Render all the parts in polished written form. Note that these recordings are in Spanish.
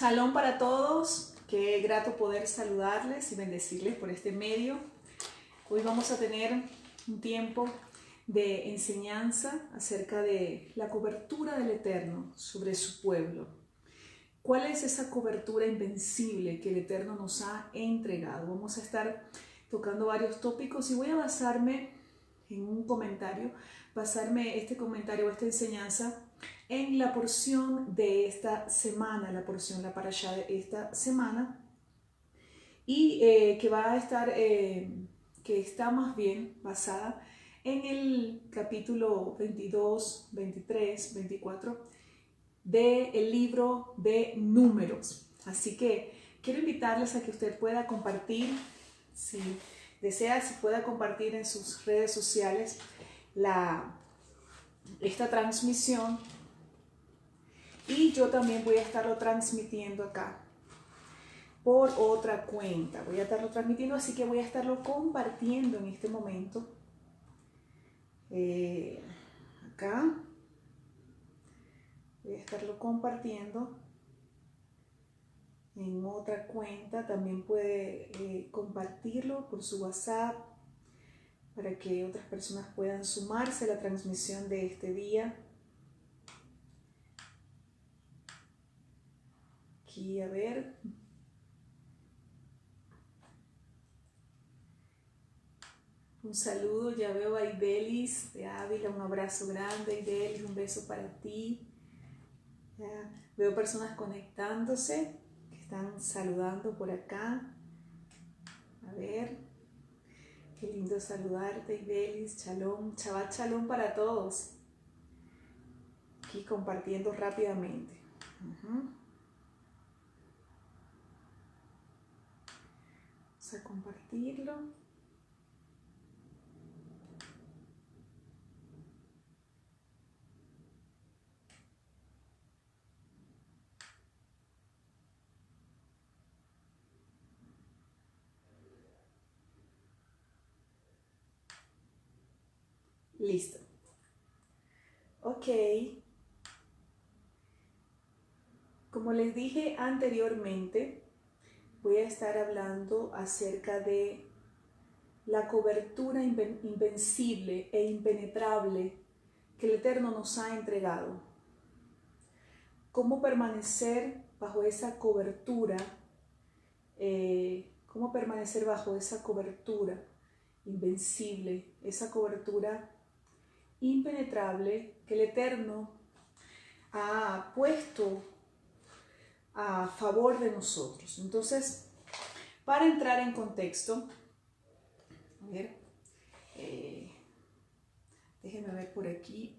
Shalom para todos, qué grato poder saludarles y bendecirles por este medio. Hoy vamos a tener un tiempo de enseñanza acerca de la cobertura del Eterno sobre su pueblo. ¿Cuál es esa cobertura invencible que el Eterno nos ha entregado? Vamos a estar tocando varios tópicos y voy a basarme en un comentario, este comentario, esta enseñanza en la porción de esta semana, la parashá de esta semana, y que está más bien basada en el capítulo 22, 23, 24 del libro de Números. Así que quiero invitarles a que usted pueda compartir, si desea, si pueda compartir en sus redes sociales esta transmisión. Y yo también voy a estarlo transmitiendo acá por otra cuenta. Voy a estarlo transmitiendo, así que voy a estarlo compartiendo en este momento. Acá. Voy a estarlo compartiendo en otra cuenta. También puede compartirlo por su WhatsApp para que otras personas puedan sumarse a la transmisión de este día. Aquí, a ver. Un saludo, ya veo a Idelis de Ávila, un abrazo grande, Idelis, un beso para ti. Ya veo personas conectándose, que están saludando por acá. A ver, qué lindo saludarte, Idelis, shalom, Shabbat shalom para todos. Aquí compartiendo rápidamente. Vamos a compartirlo. Listo. Ok. Como les dije anteriormente, voy a estar hablando acerca de la cobertura invencible e impenetrable que el Eterno nos ha entregado. Cómo permanecer bajo esa cobertura, invencible, esa cobertura impenetrable que el Eterno ha puesto a favor de nosotros. Entonces, para entrar en contexto, a ver, déjenme ver por aquí,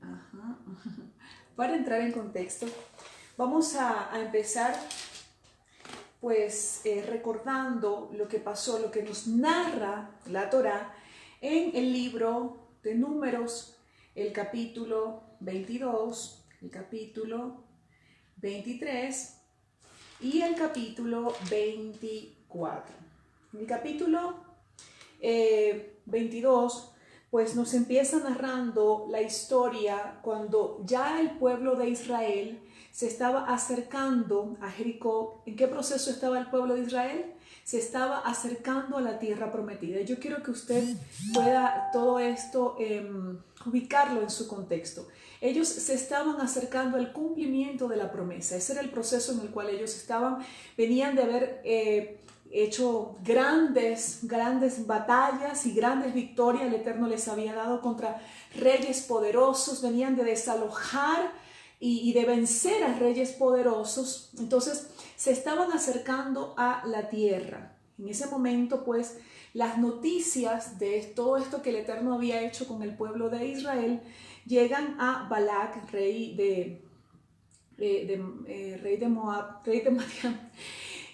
para entrar en contexto, vamos a empezar pues recordando lo que pasó, lo que nos narra la Torá en el libro de Números, el capítulo 22, el capítulo 23 y el capítulo 24. En el capítulo 22, pues nos empieza narrando la historia cuando ya el pueblo de Israel se estaba acercando a Jericó. ¿En qué proceso estaba el pueblo de Israel? Se estaba acercando a la tierra prometida. Yo quiero que usted pueda todo esto ubicarlo en su contexto. Ellos se estaban acercando al cumplimiento de la promesa. Ese era el proceso en el cual ellos venían de haber hecho grandes batallas y grandes victorias. El Eterno les había dado contra reyes poderosos, venían de desalojar y de vencer a reyes poderosos. Entonces se estaban acercando a la tierra. En ese momento, pues, las noticias de todo esto que el Eterno había hecho con el pueblo de Israel llegan a Balac, rey de Moab, rey de Madián.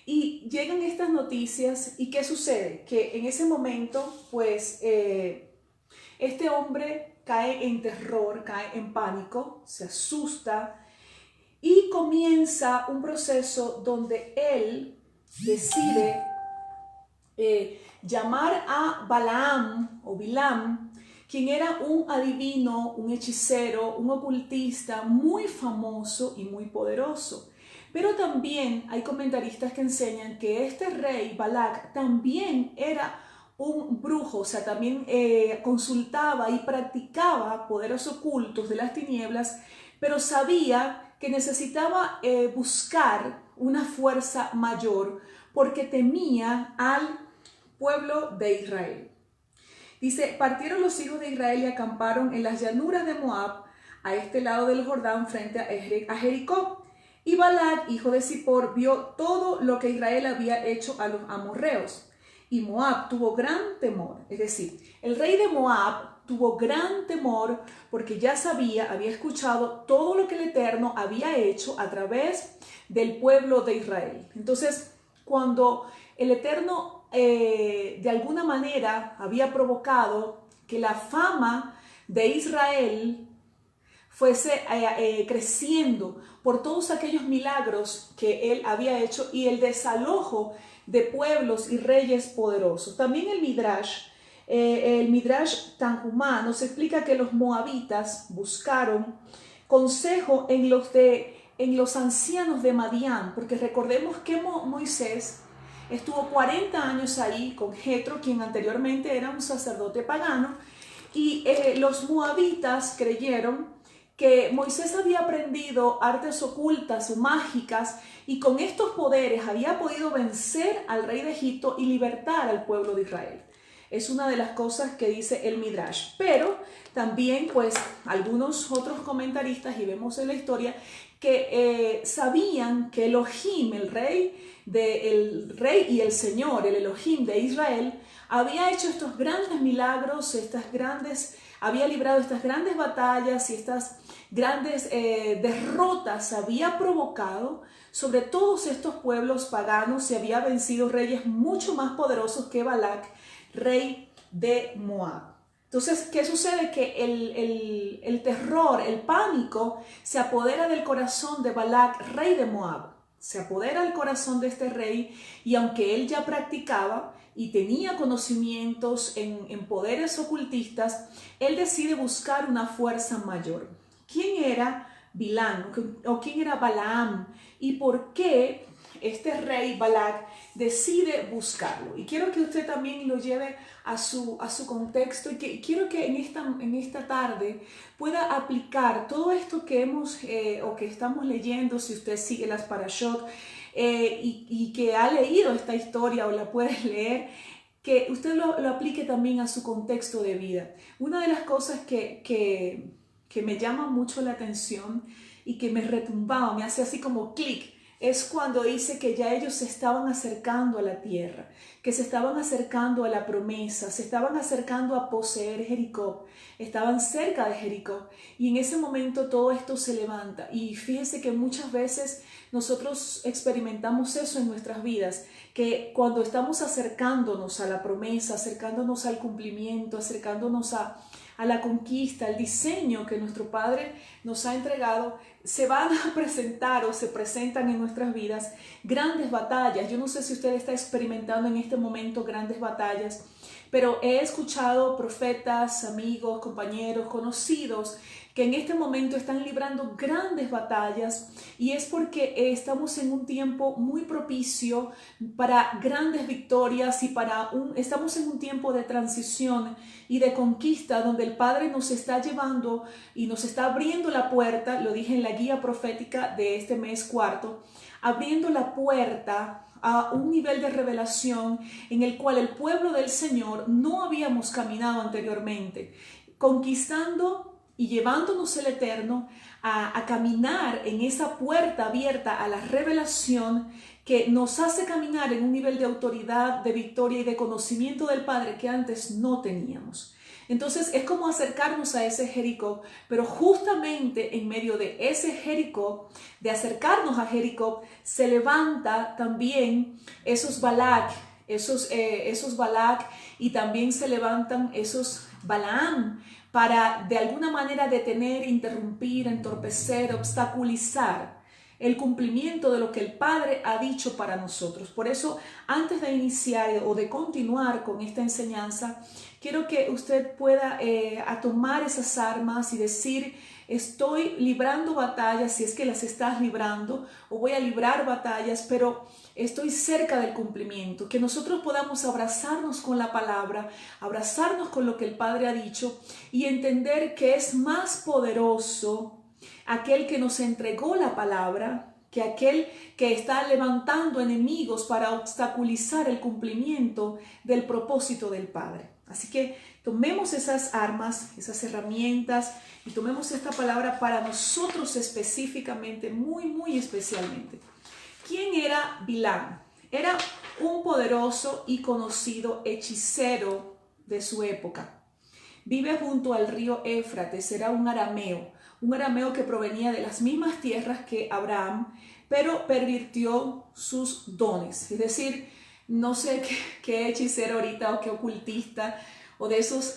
Y llegan estas noticias, ¿y qué sucede? Que en ese momento, pues, este hombre cae en terror, cae en pánico, se asusta y comienza un proceso donde él decide llamar a Balaam o Bilam, quien era un adivino, un hechicero, un ocultista muy famoso y muy poderoso. Pero también hay comentaristas que enseñan que este rey Balac también era un brujo, o sea, también consultaba y practicaba poderes ocultos de las tinieblas, pero sabía que necesitaba buscar una fuerza mayor porque temía al pueblo de Israel. Dice, partieron los hijos de Israel y acamparon en las llanuras de Moab, a este lado del Jordán, frente a Jericó. Y Balac, hijo de Zippor, vio todo lo que Israel había hecho a los amorreos. Y Moab tuvo gran temor. Es decir, el rey de Moab tuvo gran temor porque ya sabía, había escuchado todo lo que el Eterno había hecho a través del pueblo de Israel. Entonces, cuando el Eterno de alguna manera había provocado que la fama de Israel fuese creciendo por todos aquellos milagros que él había hecho y el desalojo de pueblos y reyes poderosos. También el Midrash Tanhumá nos explica que los moabitas buscaron consejo en los ancianos de Madián, porque recordemos que Moisés estuvo 40 años ahí con Jetro, quien anteriormente era un sacerdote pagano, y los moabitas creyeron que Moisés había aprendido artes ocultas o mágicas y con estos poderes había podido vencer al rey de Egipto y libertar al pueblo de Israel. Es una de las cosas que dice el Midrash. Pero también pues algunos otros comentaristas, y vemos en la historia, que sabían que Elohim, el rey y el Señor, el Elohim de Israel, había hecho estos grandes milagros, había librado estas grandes batallas y estas grandes derrotas, había provocado sobre todos estos pueblos paganos y había vencido reyes mucho más poderosos que Balac, rey de Moab. Entonces, ¿qué sucede? Que el terror, el pánico se apodera del corazón de Balac, rey de Moab. Se apodera del corazón de este rey y aunque él ya practicaba y tenía conocimientos en poderes ocultistas, él decide buscar una fuerza mayor. ¿Quién era Bilán o quién era Balaam y por qué este rey Balac decide buscarlo? Y quiero que usted también lo lleve a su contexto y que quiero que en esta tarde pueda aplicar todo esto que hemos o que estamos leyendo, si usted sigue las Parashot y que ha leído esta historia o la puede leer, que usted lo aplique también a su contexto de vida. Una de las cosas que me llama mucho la atención y que me retumbaba, me hace así como clic, es cuando dice que ya ellos se estaban acercando a la tierra, que se estaban acercando a la promesa, se estaban acercando a poseer Jericó, estaban cerca de Jericó y en ese momento todo esto se levanta. Y fíjense que muchas veces nosotros experimentamos eso en nuestras vidas, que cuando estamos acercándonos a la promesa, acercándonos al cumplimiento, acercándonos a la conquista, al diseño que nuestro Padre nos ha entregado, se van a presentar o se presentan en nuestras vidas grandes batallas. Yo no sé si usted está experimentando en este momento grandes batallas, pero he escuchado profetas, amigos, compañeros, conocidos que en este momento están librando grandes batallas y es porque estamos en un tiempo muy propicio para grandes victorias y estamos en un tiempo de transición y de conquista donde el Padre nos está llevando y nos está abriendo la puerta, lo dije en la guía profética de este mes cuarto, abriendo la puerta a un nivel de revelación en el cual el pueblo del Señor no habíamos caminado anteriormente, conquistando y llevándonos el Eterno a caminar en esa puerta abierta a la revelación que nos hace caminar en un nivel de autoridad, de victoria y de conocimiento del Padre que antes no teníamos. Entonces es como acercarnos a ese Jericó, pero justamente en medio de ese Jericó, de acercarnos a Jericó, se levanta también esos Balac, esos Balac y también se levantan esos Balaam, para de alguna manera detener, interrumpir, entorpecer, obstaculizar el cumplimiento de lo que el Padre ha dicho para nosotros. Por eso, antes de iniciar o de continuar con esta enseñanza, quiero que usted pueda tomar esas armas y decir, estoy librando batallas, si es que las estás librando, o voy a librar batallas, pero estoy cerca del cumplimiento. Que nosotros podamos abrazarnos con la palabra, abrazarnos con lo que el Padre ha dicho y entender que es más poderoso aquel que nos entregó la palabra que aquel que está levantando enemigos para obstaculizar el cumplimiento del propósito del Padre. Así que tomemos esas armas, esas herramientas y tomemos esta palabra para nosotros específicamente, muy especialmente. ¿Quién era Bilam? Era un poderoso y conocido hechicero de su época. Vive junto al río Éufrates, era un arameo que provenía de las mismas tierras que Abraham, pero pervirtió sus dones. Es decir, no sé qué hechicero ahorita o qué ocultista o de esos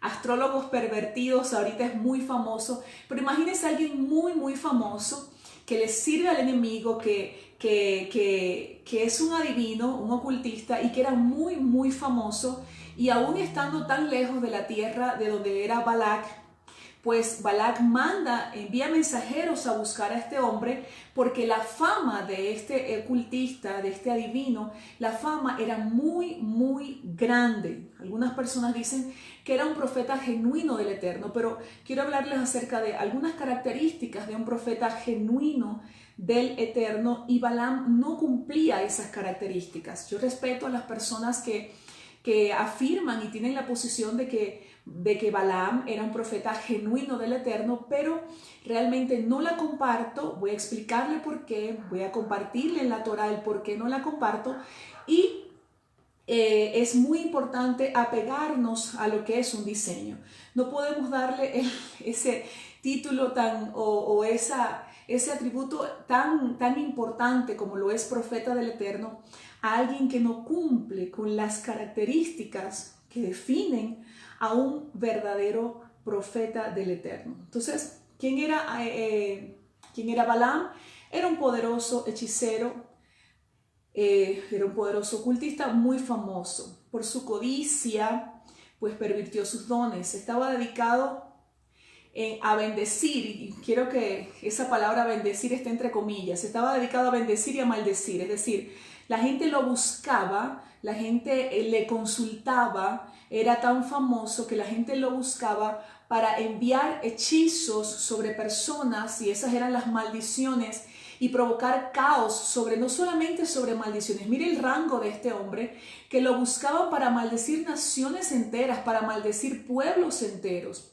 astrólogos pervertidos ahorita es muy famoso, pero imagínense a alguien muy famoso que le sirve al enemigo, que es un adivino, un ocultista y que era muy famoso, y aún estando tan lejos de la tierra de donde era Balac, pues Balac envía mensajeros a buscar a este hombre porque la fama de este ocultista, de este adivino, la fama era muy grande. Algunas personas dicen que era un profeta genuino del Eterno, pero quiero hablarles acerca de algunas características de un profeta genuino del Eterno y Balaam no cumplía esas características. Yo respeto a las personas que afirman y tienen la posición de que Balaam era un profeta genuino del Eterno, pero realmente no la comparto. Voy a explicarle por qué, voy a compartirle en la Torah el por qué no la comparto, y es muy importante apegarnos a lo que es un diseño. No podemos darle ese título ese atributo tan importante como lo es profeta del Eterno a alguien que no cumple con las características que definen a un verdadero profeta del Eterno. Entonces, ¿quién era Balaam? Era un poderoso hechicero, era un poderoso ocultista muy famoso. Por su codicia, pues pervirtió sus dones. Estaba dedicado a bendecir, y quiero que esa palabra bendecir esté entre comillas. Estaba dedicado a bendecir y a maldecir, es decir, la gente lo buscaba, la gente le consultaba, era tan famoso que la gente lo buscaba para enviar hechizos sobre personas, y esas eran las maldiciones, y provocar caos no solamente sobre maldiciones. Mire el rango de este hombre, que lo buscaban para maldecir naciones enteras, para maldecir pueblos enteros.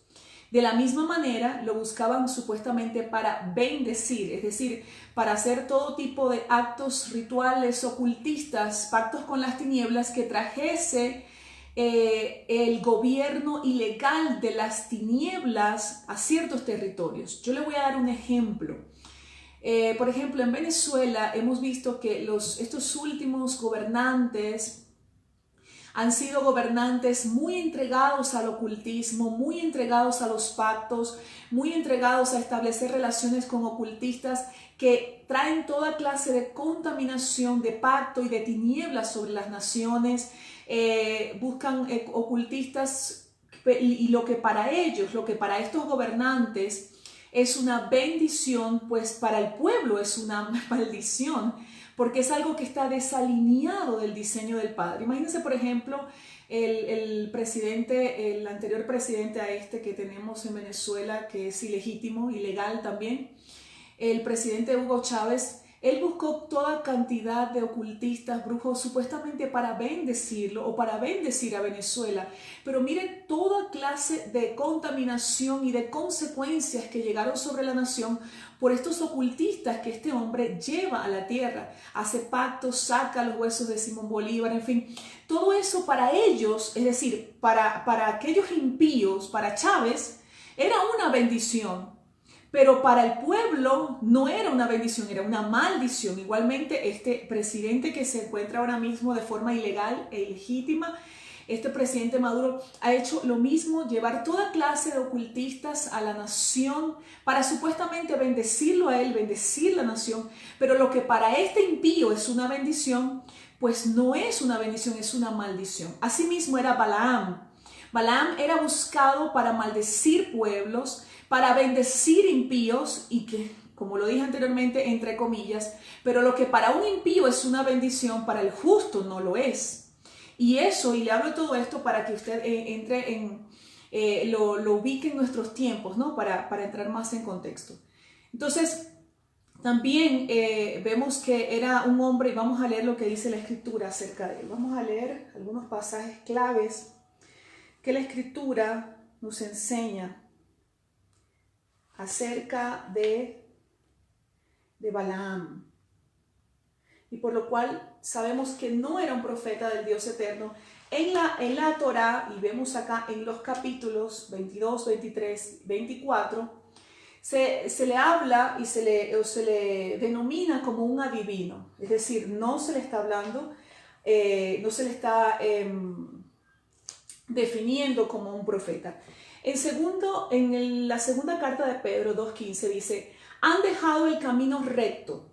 De la misma manera lo buscaban supuestamente para bendecir, es decir, para hacer todo tipo de actos rituales ocultistas, pactos con las tinieblas que trajese el gobierno ilegal de las tinieblas a ciertos territorios. Yo le voy a dar un ejemplo. Por ejemplo, en Venezuela hemos visto que estos últimos gobernantes han sido gobernantes muy entregados al ocultismo, muy entregados a los pactos, muy entregados a establecer relaciones con ocultistas que traen toda clase de contaminación, de pacto y de tinieblas sobre las naciones. Buscan ocultistas, y lo que para ellos, lo que para estos gobernantes es una bendición, pues para el pueblo es una maldición, porque es algo que está desalineado del diseño del Padre. Imagínense, por ejemplo, el anterior presidente a este que tenemos en Venezuela, que es ilegítimo, ilegal también, el presidente Hugo Chávez. Él buscó toda cantidad de ocultistas, brujos, supuestamente para bendecirlo o para bendecir a Venezuela. Pero miren toda clase de contaminación y de consecuencias que llegaron sobre la nación por estos ocultistas que este hombre lleva a la tierra. Hace pactos, saca los huesos de Simón Bolívar, en fin. Todo eso para ellos, es decir, para aquellos impíos, para Chávez, era una bendición. Pero para el pueblo no era una bendición, era una maldición. Igualmente, este presidente que se encuentra ahora mismo de forma ilegal e ilegítima, este presidente Maduro ha hecho lo mismo, llevar toda clase de ocultistas a la nación para supuestamente bendecirlo a él, bendecir la nación. Pero lo que para este impío es una bendición, pues no es una bendición, es una maldición. Asimismo era Balaam. Balaam era buscado para maldecir pueblos, para bendecir impíos y que, como lo dije anteriormente, entre comillas, pero lo que para un impío es una bendición, para el justo no lo es. Y eso, y le hablo todo esto para que usted entre en, lo ubique en nuestros tiempos, ¿no? Para entrar más en contexto. Entonces, también vemos que era un hombre, y vamos a leer lo que dice la Escritura acerca de él. Vamos a leer algunos pasajes claves que la Escritura nos enseña acerca de Balaam. Y por lo cual sabemos que no era un profeta del Dios eterno. En la Torá, y vemos acá en los capítulos 22, 23, 24, se le habla y se le denomina como un adivino. Es decir, no se le está hablando, no se le está definiendo como un profeta. En la segunda carta de Pedro 2.15 dice: han dejado el camino recto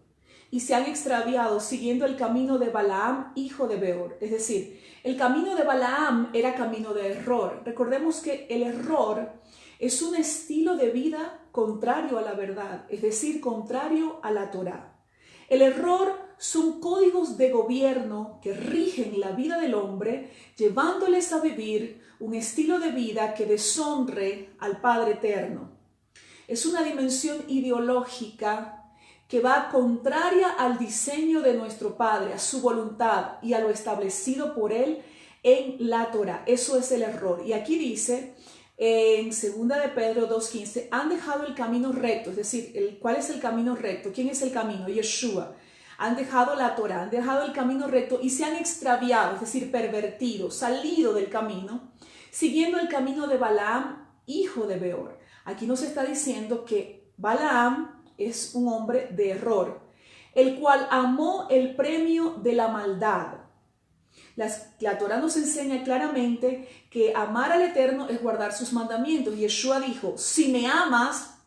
y se han extraviado siguiendo el camino de Balaam, hijo de Beor. Es decir, el camino de Balaam era camino de error. Recordemos que el error es un estilo de vida contrario a la verdad, es decir, contrario a la Torá. El error son códigos de gobierno que rigen la vida del hombre, llevándoles a vivir un estilo de vida que deshonre al Padre Eterno. Es una dimensión ideológica que va contraria al diseño de nuestro Padre, a su voluntad y a lo establecido por Él en la Torá. Eso es el error. Y aquí dice en 2 de Pedro 2.15, han dejado el camino recto, es decir, ¿cuál es el camino recto? ¿Quién es el camino? Yeshua. Han dejado la Torá, han dejado el camino recto y se han extraviado, es decir, pervertido, salido del camino, siguiendo el camino de Balaam, hijo de Beor. Aquí nos está diciendo que Balaam es un hombre de error, el cual amó el premio de la maldad. La Torá nos enseña claramente que amar al Eterno es guardar sus mandamientos. Yeshua dijo: si me amas,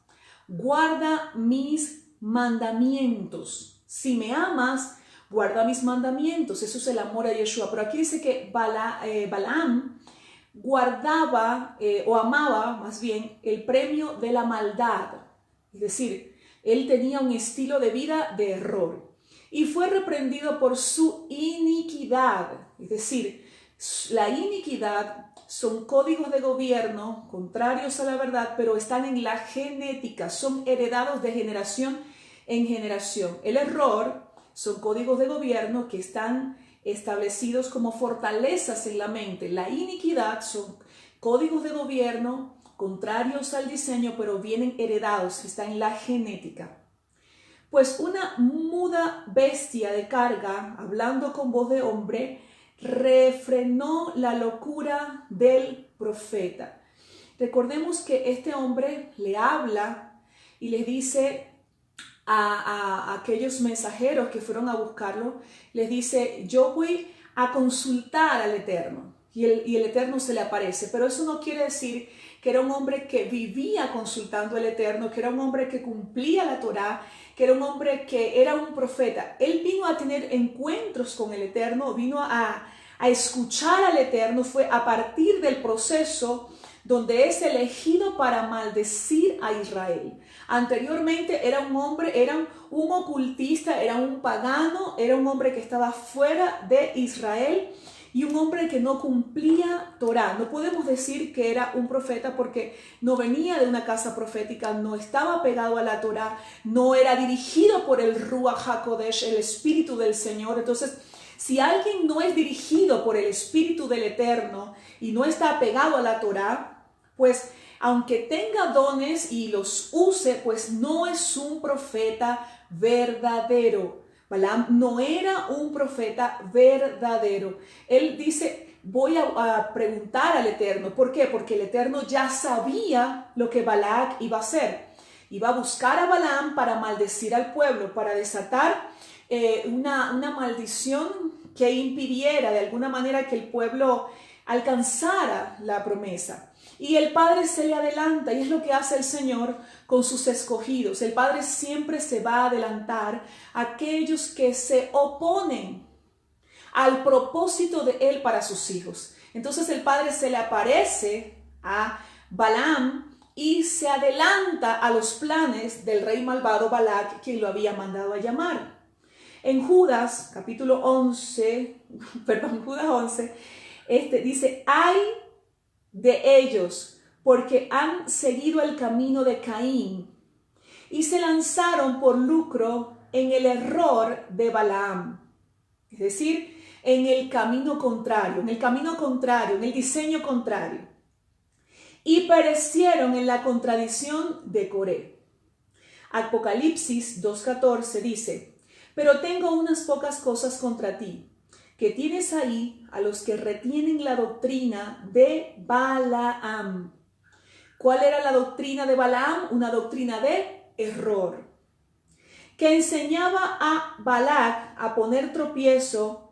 guarda mis mandamientos. Si me amas, guarda mis mandamientos. Eso es el amor a Yeshua. Pero aquí dice que Balaam guardaba o amaba más bien el premio de la maldad. Es decir, él tenía un estilo de vida de error. Y fue reprendido por su iniquidad. Es decir, la iniquidad son códigos de gobierno contrarios a la verdad, pero están en la genética, son heredados de generación en generación. El error son códigos de gobierno que están establecidos como fortalezas en la mente. La iniquidad son códigos de gobierno contrarios al diseño, pero vienen heredados, están en la genética. Pues una muda bestia de carga, hablando con voz de hombre, refrenó la locura del profeta. Recordemos que este hombre le habla y les dice a aquellos mensajeros que fueron a buscarlo, les dice: yo voy a consultar al Eterno. Y el Eterno se le aparece, pero eso no quiere decir que era un hombre que vivía consultando al Eterno, que era un hombre que cumplía la Torá, que era un hombre que era un profeta. Él vino a tener encuentros con el Eterno, vino a escuchar al Eterno. Fue a partir del proceso donde es elegido para maldecir a Israel. Anteriormente era un hombre, era un ocultista, era un pagano, era un hombre que estaba fuera de Israel y un hombre que no cumplía Torá. No podemos decir que era un profeta porque no venía de una casa profética, no estaba pegado a la Torá, no era dirigido por el Ruach HaKodesh, el Espíritu del Señor. Entonces, si alguien no es dirigido por el Espíritu del Eterno y no está apegado a la Torá, pues aunque tenga dones y los use, pues no es un profeta verdadero. Balaam no era un profeta verdadero. Él dice: voy a preguntar al Eterno. ¿Por qué? Porque el Eterno ya sabía lo que Balac iba a hacer. Iba a buscar a Balaam para maldecir al pueblo, para desatar una maldición que impidiera de alguna manera que el pueblo alcanzara la promesa. Y el Padre se le adelanta, y es lo que hace el Señor con sus escogidos. El Padre siempre se va a adelantar a aquellos que se oponen al propósito de Él para sus hijos. Entonces el Padre se le aparece a Balaam y se adelanta a los planes del rey malvado Balac, quien lo había mandado a llamar. En Judas, capítulo 11, Judas 11, dice, ay de ellos, porque han seguido el camino de Caín y se lanzaron por lucro en el error de Balaam. Es decir, en el camino contrario, en el diseño contrario. Y perecieron en la contradicción de Coré. Apocalipsis 2:14 dice, pero tengo unas pocas cosas contra ti, que tienes ahí a los que retienen la doctrina de Balaam. ¿Cuál era la doctrina de Balaam? Una doctrina de error, que enseñaba a Balac a poner tropiezo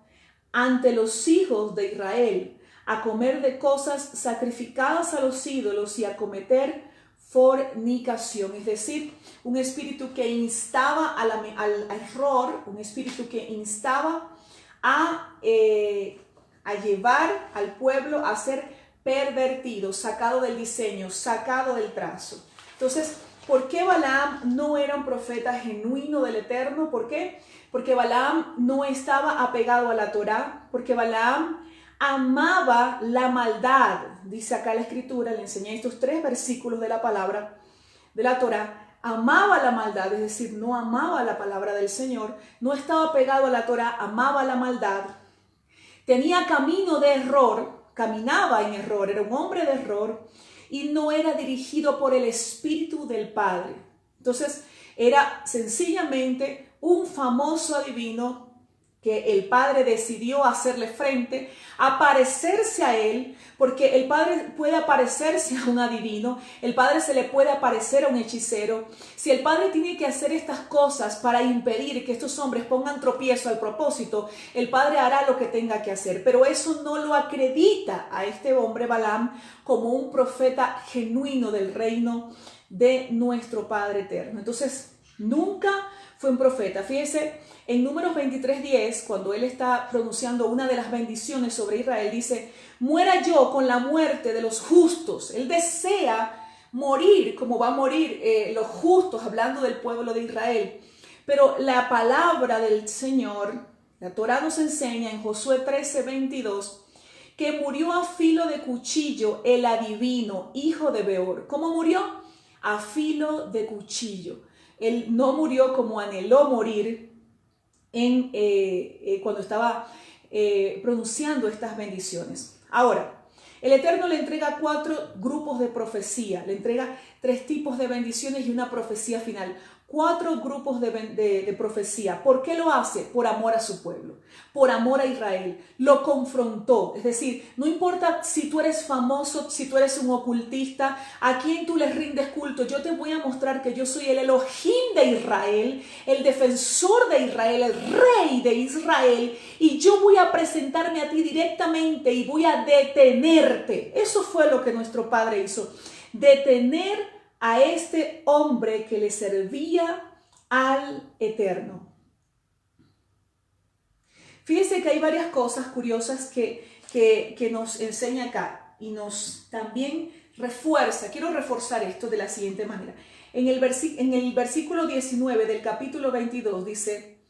ante los hijos de Israel, a comer de cosas sacrificadas a los ídolos y a cometer fornicación. Es decir, un espíritu que instaba al error, un espíritu que instaba a llevar al pueblo a ser pervertido, sacado del diseño, sacado del trazo. Entonces, ¿por qué Balaam no era un profeta genuino del Eterno? ¿Por qué? Porque Balaam no estaba apegado a la Torá, porque Balaam amaba la maldad. Dice acá la Escritura, le enseñé estos 3 versículos de la palabra, de la Torá. Amaba la maldad, es decir, no amaba la palabra del Señor, no estaba pegado a la Torá, amaba la maldad. Tenía camino de error, caminaba en error, era un hombre de error y no era dirigido por el Espíritu del Padre. Entonces, era sencillamente un famoso adivino que el Padre decidió hacerle frente, aparecerse a él, porque el Padre puede aparecerse a un adivino, el Padre se le puede aparecer a un hechicero. Si el Padre tiene que hacer estas cosas para impedir que estos hombres pongan tropiezo al propósito, el Padre hará lo que tenga que hacer, pero eso no lo acredita a este hombre Balaam como un profeta genuino del reino de nuestro Padre eterno. Entonces, nunca fue un profeta. Fíjese, en Números 23:10, cuando él está pronunciando una de las bendiciones sobre Israel, dice, muera yo con la muerte de los justos. Él desea morir como va a morir los justos, hablando del pueblo de Israel. Pero la palabra del Señor, la Torá nos enseña en Josué 13:22, que murió a filo de cuchillo el adivino, hijo de Beor. ¿Cómo murió? A filo de cuchillo. Él no murió como anheló morir cuando estaba pronunciando estas bendiciones. Ahora, el Eterno le entrega 4 grupos de profecía, le entrega 3 tipos de bendiciones y una profecía final. 4 grupos de profecía. ¿Por qué lo hace? Por amor a su pueblo, por amor a Israel. Lo confrontó. Es decir, no importa si tú eres famoso, si tú eres un ocultista, a quién tú les rindes culto. Yo te voy a mostrar que yo soy el Elohim de Israel, el defensor de Israel, el rey de Israel, y yo voy a presentarme a ti directamente y voy a detenerte. Eso fue lo que nuestro Padre hizo. Detener a este hombre que le servía al Eterno. Fíjense que hay varias cosas curiosas que nos enseña acá y nos también refuerza. Quiero reforzar esto de la siguiente manera. En el versículo 19 del capítulo 22 dice,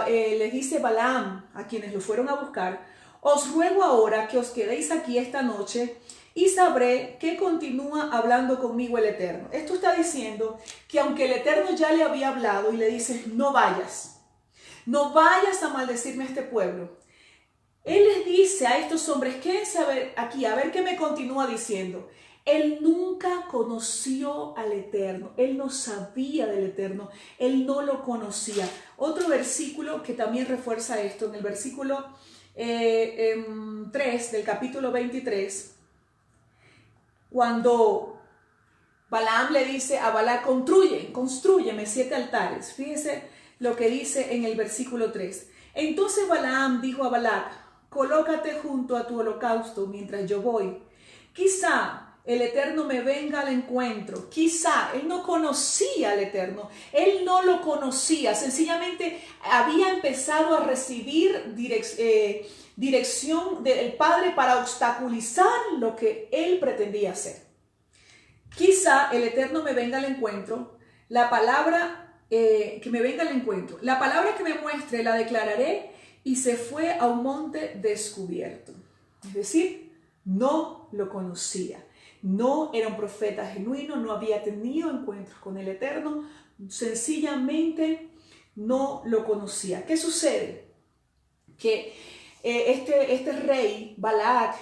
les dice Balaam a quienes lo fueron a buscar, os ruego ahora que os quedéis aquí esta noche y sabré que continúa hablando conmigo el Eterno. Esto está diciendo que aunque el Eterno ya le había hablado y le dice, no vayas a maldecirme a este pueblo. Él les dice a estos hombres, quédense aquí, a ver qué me continúa diciendo. Él nunca conoció al Eterno, él no sabía del Eterno, él no lo conocía. Otro versículo que también refuerza esto, en el versículo 3 del capítulo 23, cuando Balaam le dice a Balac, constrúyeme 7 altares. Fíjese lo que dice en el versículo 3. Entonces Balaam dijo a Balac, colócate junto a tu holocausto mientras yo voy. Quizá el Eterno me venga al encuentro. Quizá, él no conocía al Eterno, él no lo conocía, sencillamente había empezado a recibir dirección del Padre para obstaculizar lo que él pretendía hacer. quizá el Eterno me venga al encuentro, la palabra que me venga al encuentro, la palabra que me muestre la declararé, y se fue a un monte descubierto. Es decir, no lo conocía, no era un profeta genuino, no había tenido encuentros con el Eterno, sencillamente no lo conocía. ¿Qué sucede? Que este rey, Balac,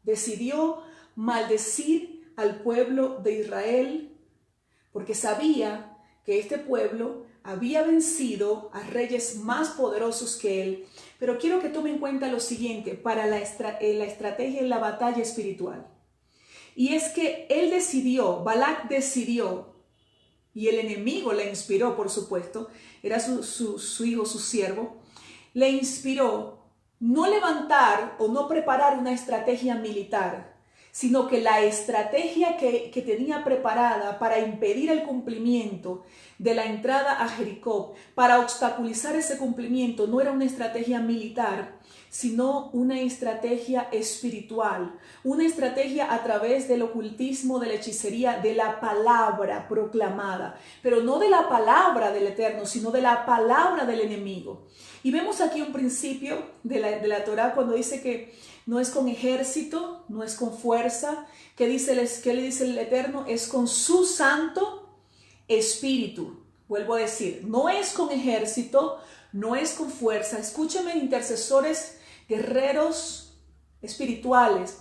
decidió maldecir al pueblo de Israel porque sabía que este pueblo había vencido a reyes más poderosos que él. Pero quiero que tome en cuenta lo siguiente para la estrategia en la batalla espiritual. Y es que él decidió, Balac decidió, y el enemigo le inspiró, por supuesto, era su hijo, su siervo, le inspiró no levantar o no preparar una estrategia militar, sino que la estrategia que tenía preparada para impedir el cumplimiento de la entrada a Jericó, para obstaculizar ese cumplimiento, no era una estrategia militar, sino una estrategia espiritual, una estrategia a través del ocultismo, de la hechicería, de la palabra proclamada, pero no de la palabra del Eterno, sino de la palabra del enemigo. Y vemos aquí un principio de la Torá cuando dice que no es con ejército, no es con fuerza. ¿Qué le dice el Eterno? Es con su Santo Espíritu. Vuelvo a decir, no es con ejército, no es con fuerza. Escúchame, intercesores, guerreros espirituales.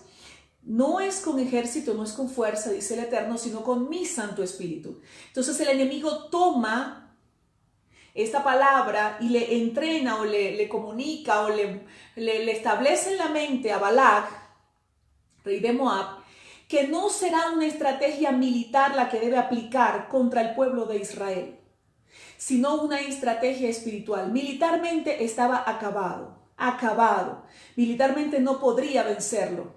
No es con ejército, no es con fuerza, dice el Eterno, sino con mi Santo Espíritu. Entonces el enemigo toma esta palabra y le entrena o le comunica o le establece en la mente a Balac, rey de Moab, que no será una estrategia militar la que debe aplicar contra el pueblo de Israel, sino una estrategia espiritual. Militarmente estaba acabado. Militarmente no podría vencerlo.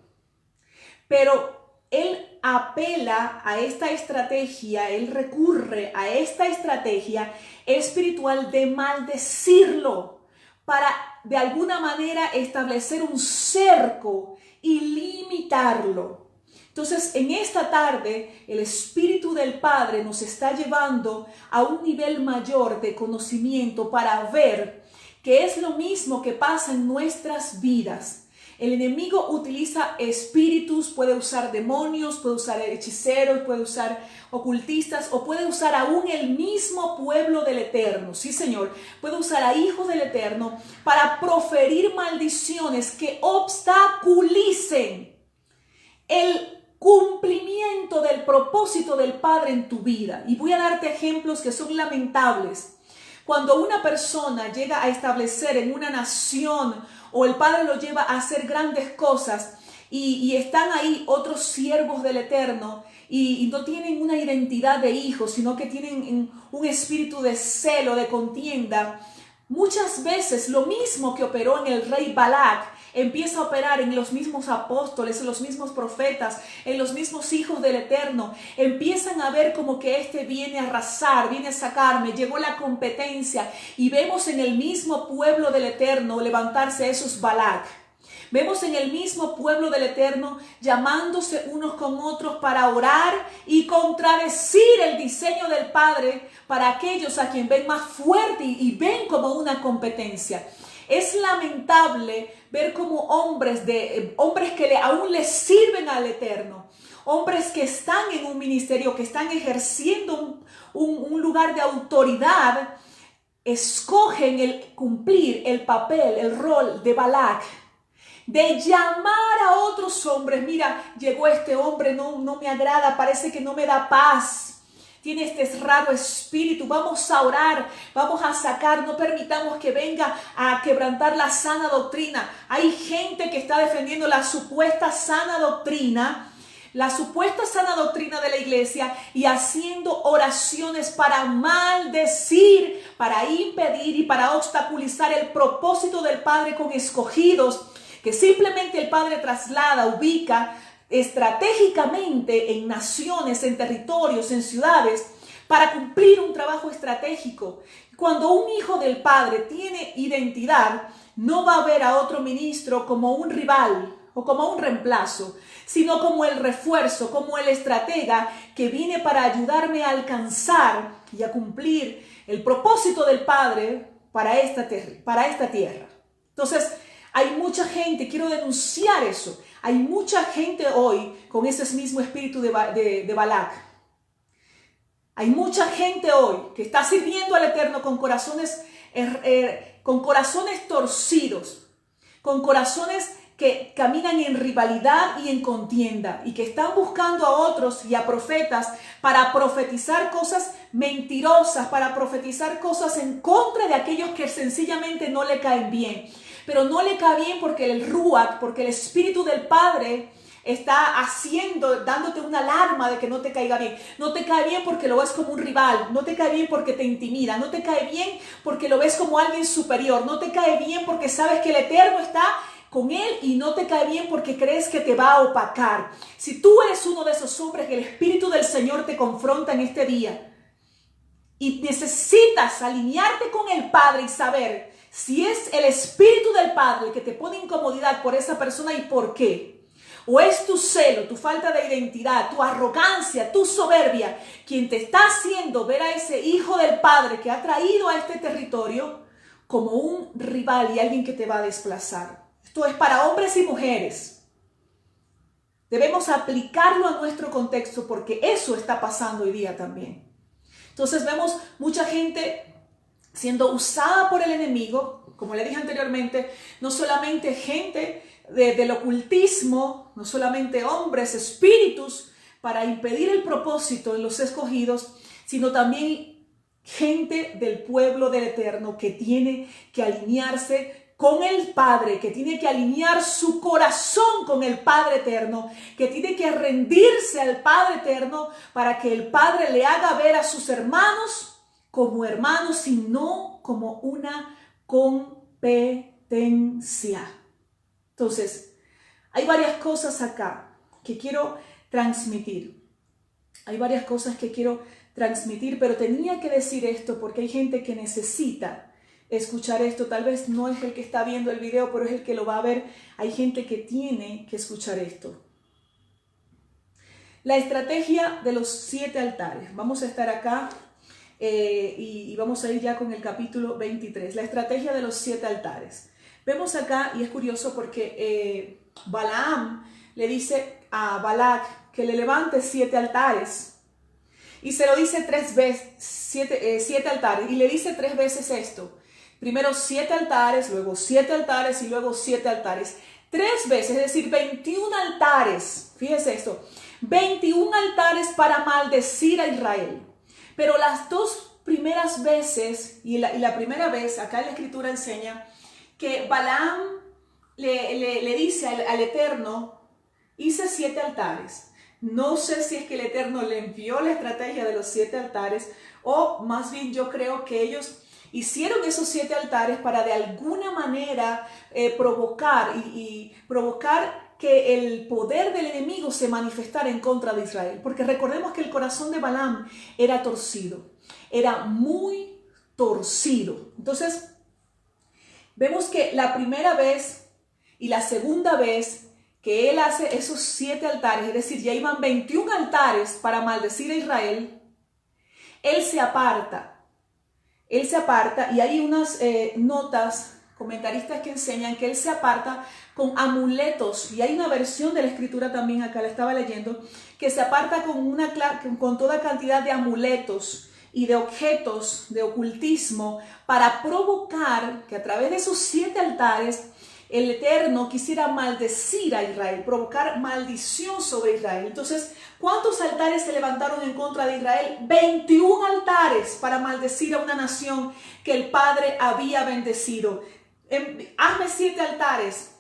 Pero él apela a esta estrategia, él recurre a esta estrategia espiritual de maldecirlo para de alguna manera establecer un cerco y limitarlo. Entonces, en esta tarde, el Espíritu del Padre nos está llevando a un nivel mayor de conocimiento para ver que es lo mismo que pasa en nuestras vidas. El enemigo utiliza espíritus, puede usar demonios, puede usar hechiceros, puede usar ocultistas o puede usar aún el mismo pueblo del Eterno. Sí, Señor, puede usar a hijos del Eterno para proferir maldiciones que obstaculicen el cumplimiento del propósito del Padre en tu vida. Y voy a darte ejemplos que son lamentables. Cuando una persona llega a establecer en una nación o el Padre lo lleva a hacer grandes cosas y están ahí otros siervos del Eterno y no tienen una identidad de hijos, sino que tienen un espíritu de celo, de contienda, muchas veces lo mismo que operó en el rey Balac empieza a operar en los mismos apóstoles, en los mismos profetas, en los mismos hijos del Eterno. Empiezan a ver como que este viene a arrasar, viene a sacarme, llegó la competencia y vemos en el mismo pueblo del Eterno levantarse a esos Balac. Vemos en el mismo pueblo del Eterno llamándose unos con otros para orar y contradecir el diseño del Padre para aquellos a quien ven más fuerte y ven como una competencia. Es lamentable ver como hombres que aún le sirven al Eterno, hombres que están en un ministerio, que están ejerciendo un lugar de autoridad, escogen el cumplir el papel, el rol de Balac, de llamar a otros hombres. Mira, llegó este hombre, no me agrada, parece que no me da paz. Tiene este raro espíritu, vamos a orar, vamos a sacar, no permitamos que venga a quebrantar la sana doctrina. Hay gente que está defendiendo la supuesta sana doctrina de la iglesia y haciendo oraciones para maldecir, para impedir y para obstaculizar el propósito del Padre con escogidos, que simplemente el Padre traslada, ubica estratégicamente en naciones, en territorios, en ciudades, para cumplir un trabajo estratégico. Cuando un hijo del Padre tiene identidad, no va a ver a otro ministro como un rival o como un reemplazo, sino como el refuerzo, como el estratega que viene para ayudarme a alcanzar y a cumplir el propósito del Padre para esta tierra. Entonces, hay mucha gente, quiero denunciar eso, hay mucha gente hoy con ese mismo espíritu de Balac. Hay mucha gente hoy que está sirviendo al Eterno con corazones torcidos, con corazones que caminan en rivalidad y en contienda y que están buscando a otros y a profetas para profetizar cosas mentirosas, para profetizar cosas en contra de aquellos que sencillamente no le caen bien. Pero no le cae bien porque el Ruach, porque el Espíritu del Padre está dándote una alarma de que no te caiga bien. No te cae bien porque lo ves como un rival, no te cae bien porque te intimida, no te cae bien porque lo ves como alguien superior, no te cae bien porque sabes que el Eterno está con él y no te cae bien porque crees que te va a opacar. Si tú eres uno de esos hombres que el Espíritu del Señor te confronta en este día y necesitas alinearte con el Padre y saber si es el Espíritu del Padre el que te pone incomodidad por esa persona y por qué, o es tu celo, tu falta de identidad, tu arrogancia, tu soberbia, quien te está haciendo ver a ese hijo del Padre que ha traído a este territorio como un rival y alguien que te va a desplazar. Esto es para hombres y mujeres. Debemos aplicarlo a nuestro contexto porque eso está pasando hoy día también. Entonces vemos mucha gente siendo usada por el enemigo, como le dije anteriormente, no solamente gente del ocultismo, no solamente hombres, espíritus, para impedir el propósito de los escogidos, sino también gente del pueblo del Eterno que tiene que alinearse con el Padre, que tiene que alinear su corazón con el Padre Eterno, que tiene que rendirse al Padre Eterno para que el Padre le haga ver a sus hermanos como hermanos y no como una competencia. Entonces, hay varias cosas acá que quiero transmitir. Pero tenía que decir esto porque hay gente que necesita escuchar esto. Tal vez no es el que está viendo el video, pero es el que lo va a ver. Hay gente que tiene que escuchar esto. La estrategia de los 7 altares. Vamos a estar acá y vamos a ir ya con el capítulo 23. La estrategia de los 7 altares. Vemos acá, y es curioso porque Balaam le dice a Balac que le levante 7 altares. Y se lo dice 3 veces, 7 altares. Y le dice 3 veces esto. Primero 7 altares, luego 7 altares y luego 7 altares. 3 veces, es decir, 21 altares. Fíjese esto. 21 altares para maldecir a Israel. Pero las 2 primeras veces, y la primera vez, acá la escritura enseña que Balaam le dice al Eterno, hice 7 altares. No sé si es que el Eterno le envió la estrategia de los 7 altares o más bien yo creo que ellos hicieron esos 7 altares para de alguna manera provocar que el poder del enemigo se manifestara en contra de Israel. Porque recordemos que el corazón de Balaam era torcido, era muy torcido. Entonces, vemos que la primera vez y la segunda vez que él hace esos 7 altares, es decir, ya iban 21 altares para maldecir a Israel, él se aparta y hay unas notas, comentaristas que enseñan que él se aparta con amuletos y hay una versión de la escritura también, acá la estaba leyendo, que se aparta con toda cantidad de amuletos y de objetos de ocultismo para provocar que a través de esos 7 altares el Eterno quisiera maldecir a Israel, provocar maldición sobre Israel. Entonces, ¿cuántos altares se levantaron en contra de Israel? 21 altares para maldecir a una nación que el Padre había bendecido. Hazme 7 altares,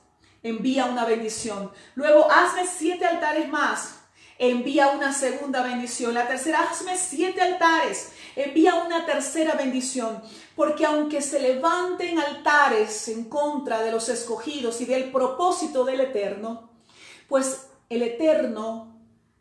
envía una bendición. Luego, hazme 7 altares más, envía una segunda bendición. La tercera, hazme 7 altares, envía una tercera bendición. Porque aunque se levanten altares en contra de los escogidos y del propósito del Eterno, pues el Eterno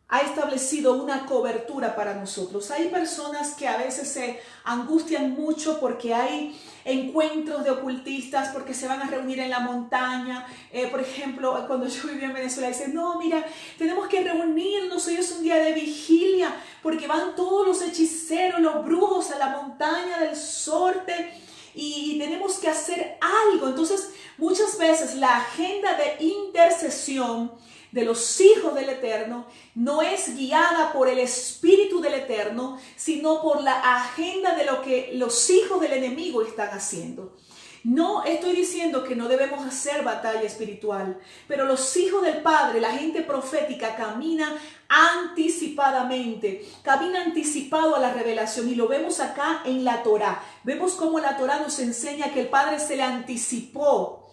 ha establecido una cobertura para nosotros. Hay personas que a veces se angustian mucho porque hay encuentros de ocultistas, porque se van a reunir en la montaña. Por ejemplo, cuando yo vivía en Venezuela, dicen, no, mira, tenemos que reunirnos, hoy es un día de vigilia, porque van todos los hechiceros, los brujos a la montaña del Sorte y tenemos que hacer algo. Entonces, muchas veces la agenda de intercesión de los hijos del Eterno no es guiada por el Espíritu del Eterno, sino por la agenda de lo que los hijos del enemigo están haciendo. No estoy diciendo que no debemos hacer batalla espiritual, pero los hijos del Padre, la gente profética, camina anticipadamente, camina anticipado a la revelación, y lo vemos acá en la Torá. Vemos cómo la Torá nos enseña que el Padre se le anticipó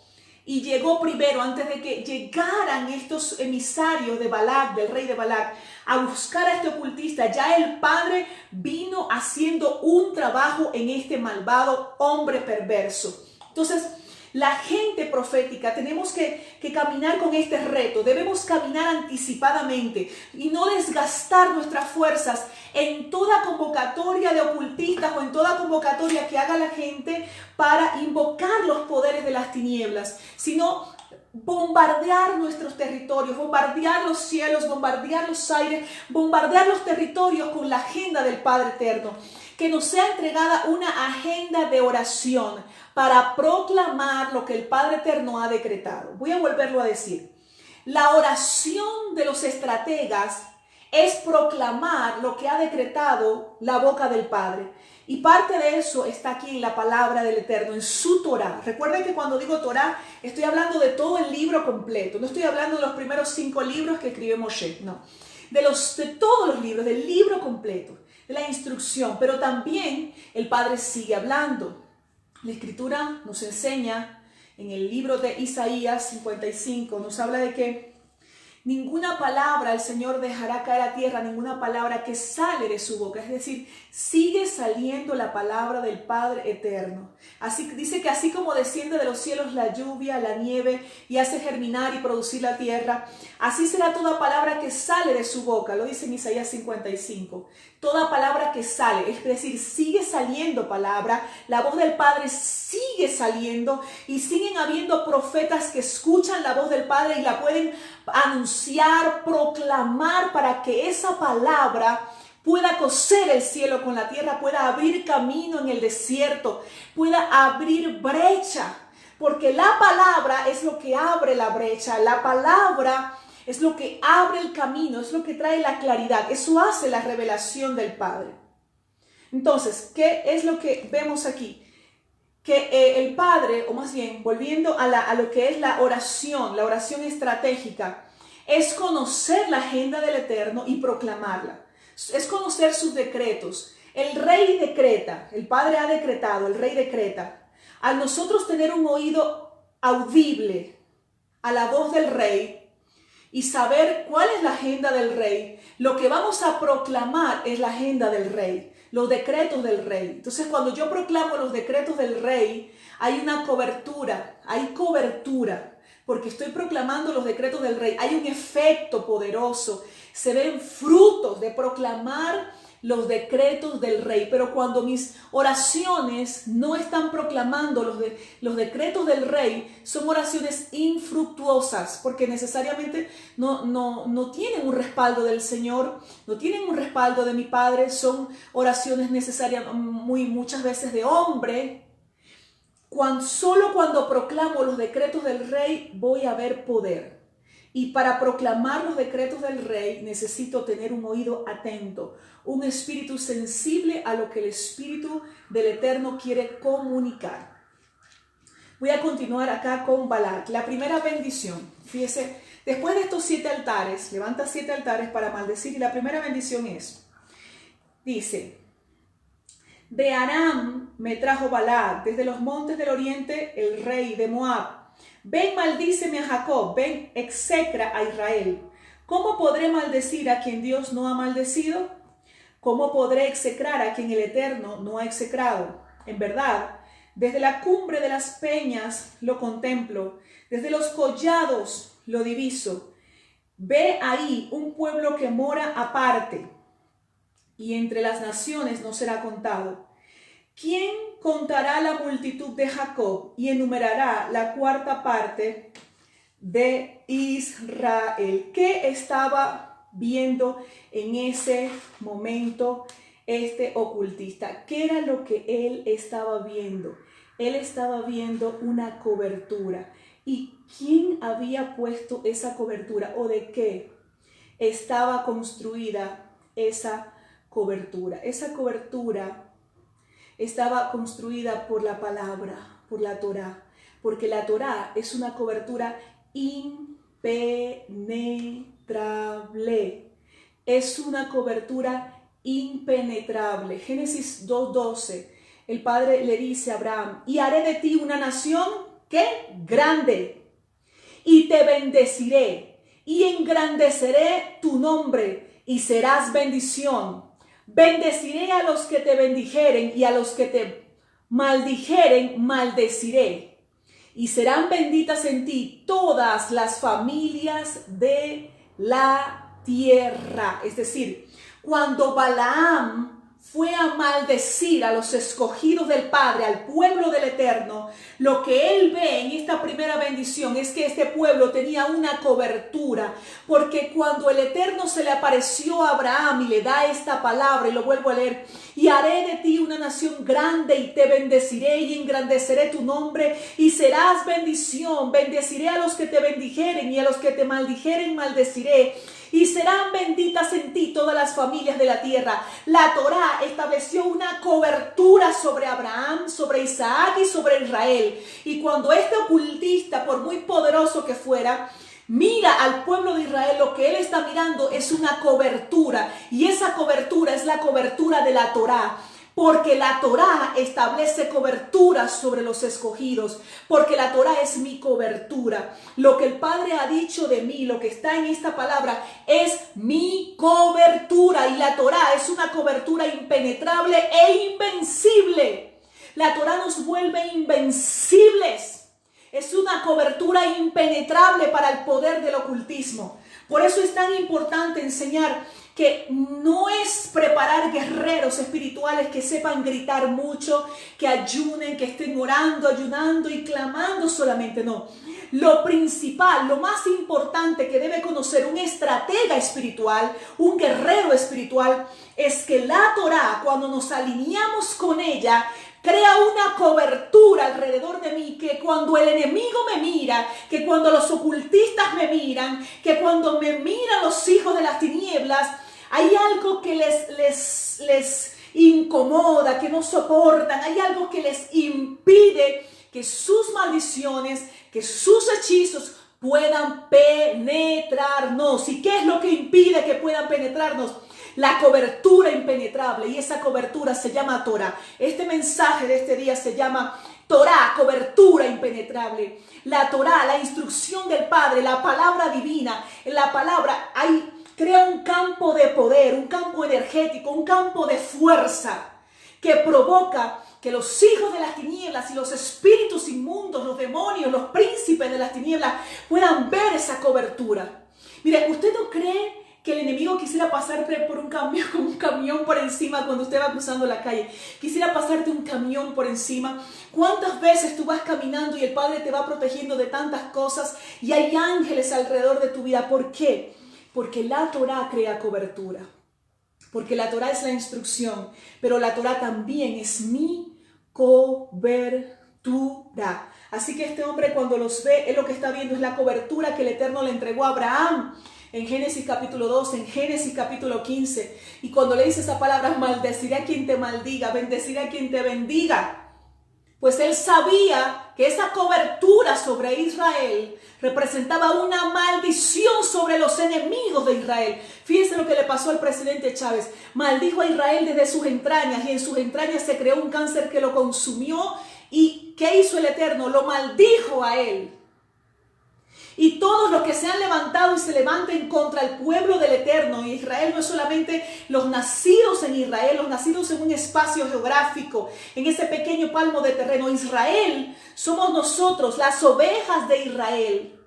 y llegó primero, antes de que llegaran estos emisarios de Balac, del rey de Balac, a buscar a este ocultista. Ya el Padre vino haciendo un trabajo en este malvado hombre perverso. Entonces, la gente profética tenemos que caminar con este reto. Debemos caminar anticipadamente y no desgastar nuestras fuerzas en toda convocatoria de ocultistas o en toda convocatoria que haga la gente para invocar los poderes de las tinieblas, sino bombardear nuestros territorios, bombardear los cielos, bombardear los aires, bombardear los territorios con la agenda del Padre Eterno. Que nos sea entregada una agenda de oración para proclamar lo que el Padre Eterno ha decretado. Voy a volverlo a decir. La oración de los estrategas es proclamar lo que ha decretado la boca del Padre. Y parte de eso está aquí en la palabra del Eterno, en su Torá. Recuerden que cuando digo Torá, estoy hablando de todo el libro completo. No estoy hablando de los primeros 5 libros que escribió Moshe, no. De todos los libros, del libro completo, de la instrucción. Pero también el Padre sigue hablando. La Escritura nos enseña en el libro de Isaías 55, nos habla de que ninguna palabra el Señor dejará caer a tierra, ninguna palabra que sale de su boca. Es decir, sigue saliendo la palabra del Padre Eterno. Así dice que así como desciende de los cielos la lluvia, la nieve y hace germinar y producir la tierra, así será toda palabra que sale de su boca. Lo dice en Isaías 55. Toda palabra que sale, es decir, sigue saliendo palabra, la voz del Padre sigue saliendo y siguen habiendo profetas que escuchan la voz del Padre y la pueden anunciar, proclamar para que esa palabra pueda coser el cielo con la tierra, pueda abrir camino en el desierto, pueda abrir brecha, porque la palabra es lo que abre la brecha, la palabra es lo que abre el camino, es lo que trae la claridad. Eso hace la revelación del Padre. Entonces, ¿qué es lo que vemos aquí? Que el Padre, o más bien, volviendo a lo que es la oración estratégica, es conocer la agenda del Eterno y proclamarla. Es conocer sus decretos. El Rey decreta, el Padre ha decretado, el Rey decreta. Al nosotros tener un oído audible a la voz del Rey, y saber cuál es la agenda del Rey, lo que vamos a proclamar es la agenda del Rey, los decretos del Rey. Entonces, cuando yo proclamo los decretos del Rey, hay una cobertura, porque estoy proclamando los decretos del Rey. Hay un efecto poderoso, se ven frutos de proclamar los decretos del Rey. Pero cuando mis oraciones no están proclamando los decretos del Rey, son oraciones infructuosas, porque necesariamente no tienen un respaldo del Señor, no tienen un respaldo de mi Padre. Son oraciones necesarias muchas veces de hombre. Solo cuando proclamo los decretos del Rey voy a ver poder. Y para proclamar los decretos del Rey necesito tener un oído atento, un espíritu sensible a lo que el Espíritu del Eterno quiere comunicar. Voy a continuar acá con Balac. La primera bendición, fíjese, después de estos 7 altares, levanta 7 altares para maldecir, y la primera bendición dice, de Aram me trajo Balac, desde los montes del oriente el rey de Moab. Ven, maldíceme a Jacob, ven, execra a Israel. ¿Cómo podré maldecir a quien Dios no ha maldecido? ¿Cómo podré execrar a quien el Eterno no ha execrado? En verdad, desde la cumbre de las peñas lo contemplo, desde los collados lo diviso. Ve ahí un pueblo que mora aparte y entre las naciones no será contado. ¿Quién contará la multitud de Jacob y enumerará la cuarta parte de Israel? ¿Qué estaba viendo en ese momento este ocultista? ¿Qué era lo que él estaba viendo? Él estaba viendo una cobertura. ¿Y quién había puesto esa cobertura o de qué estaba construida esa cobertura? Esa cobertura estaba construida por la palabra, por la Torá, porque la Torá es una cobertura impenetrable. Es una cobertura impenetrable. Génesis 2:12, el Padre le dice a Abraham, y haré de ti una nación, ¿qué? Grande, y te bendeciré, y engrandeceré tu nombre, y serás bendición. Bendeciré a los que te bendijeren, y a los que te maldijeren, maldeciré. Y serán benditas en ti todas las familias de la tierra. Es decir, cuando Balaam fue a maldecir a los escogidos del Padre, al pueblo del Eterno, lo que él ve en esta primera bendición es que este pueblo tenía una cobertura, porque cuando el Eterno se le apareció a Abraham y le da esta palabra, y lo vuelvo a leer, y haré de ti una nación grande y te bendeciré y engrandeceré tu nombre y serás bendición, bendeciré a los que te bendijeren y a los que te maldijeren maldeciré. Y serán benditas en ti todas las familias de la tierra. La Torá estableció una cobertura sobre Abraham, sobre Isaac y sobre Israel. Y cuando este ocultista, por muy poderoso que fuera, mira al pueblo de Israel, lo que él está mirando es una cobertura. Y esa cobertura es la cobertura de la Torá. Porque la Torá establece cobertura sobre los escogidos, porque la Torá es mi cobertura. Lo que el Padre ha dicho de mí, lo que está en esta palabra, es mi cobertura. Y la Torá es una cobertura impenetrable e invencible. La Torá nos vuelve invencibles. Es una cobertura impenetrable para el poder del ocultismo. Por eso es tan importante enseñar que no es preparar guerreros espirituales que sepan gritar mucho, que ayunen, que estén orando, ayunando y clamando solamente, no. Lo principal, lo más importante que debe conocer un estratega espiritual, un guerrero espiritual, es que la Torá, cuando nos alineamos con ella, crea una cobertura alrededor de mí, que cuando el enemigo me mira, que cuando los ocultistas me miran, que cuando me miran los hijos de las tinieblas, hay algo que les incomoda, que no soportan, hay algo que les impide que sus maldiciones, que sus hechizos puedan penetrarnos. ¿Y qué es lo que impide que puedan penetrarnos? La cobertura impenetrable, y esa cobertura se llama Torá. Este mensaje de este día se llama Torá, cobertura impenetrable. La Torá, la instrucción del Padre, la palabra divina, la palabra crea un campo de poder, un campo energético, un campo de fuerza que provoca que los hijos de las tinieblas y los espíritus inmundos, los demonios, los príncipes de las tinieblas puedan ver esa cobertura. Mire, ¿usted no cree que el enemigo quisiera pasarte por un camión por encima cuando usted va cruzando la calle? Quisiera pasarte un camión por encima. ¿Cuántas veces tú vas caminando y el Padre te va protegiendo de tantas cosas y hay ángeles alrededor de tu vida? ¿Por qué? Porque la Torá crea cobertura. Porque la Torá es la instrucción, pero la Torá también es mi cobertura. Así que este hombre, cuando los ve, él lo que está viendo es la cobertura que el Eterno le entregó a Abraham en Génesis capítulo 2, en Génesis capítulo 15. Y cuando le dice esa palabra, maldeciré a quien te maldiga, bendeciré a quien te bendiga. Pues él sabía que esa cobertura sobre Israel representaba una maldición sobre los enemigos de Israel. Fíjense lo que le pasó al presidente Chávez. Maldijo a Israel desde sus entrañas, y en sus entrañas se creó un cáncer que lo consumió. ¿Y qué hizo el Eterno? Lo maldijo a él. Y todos los que se han levantado y se levanten contra el pueblo del Eterno, y Israel no es solamente los nacidos en Israel, los nacidos en un espacio geográfico, en ese pequeño palmo de terreno. Israel somos nosotros, las ovejas de Israel.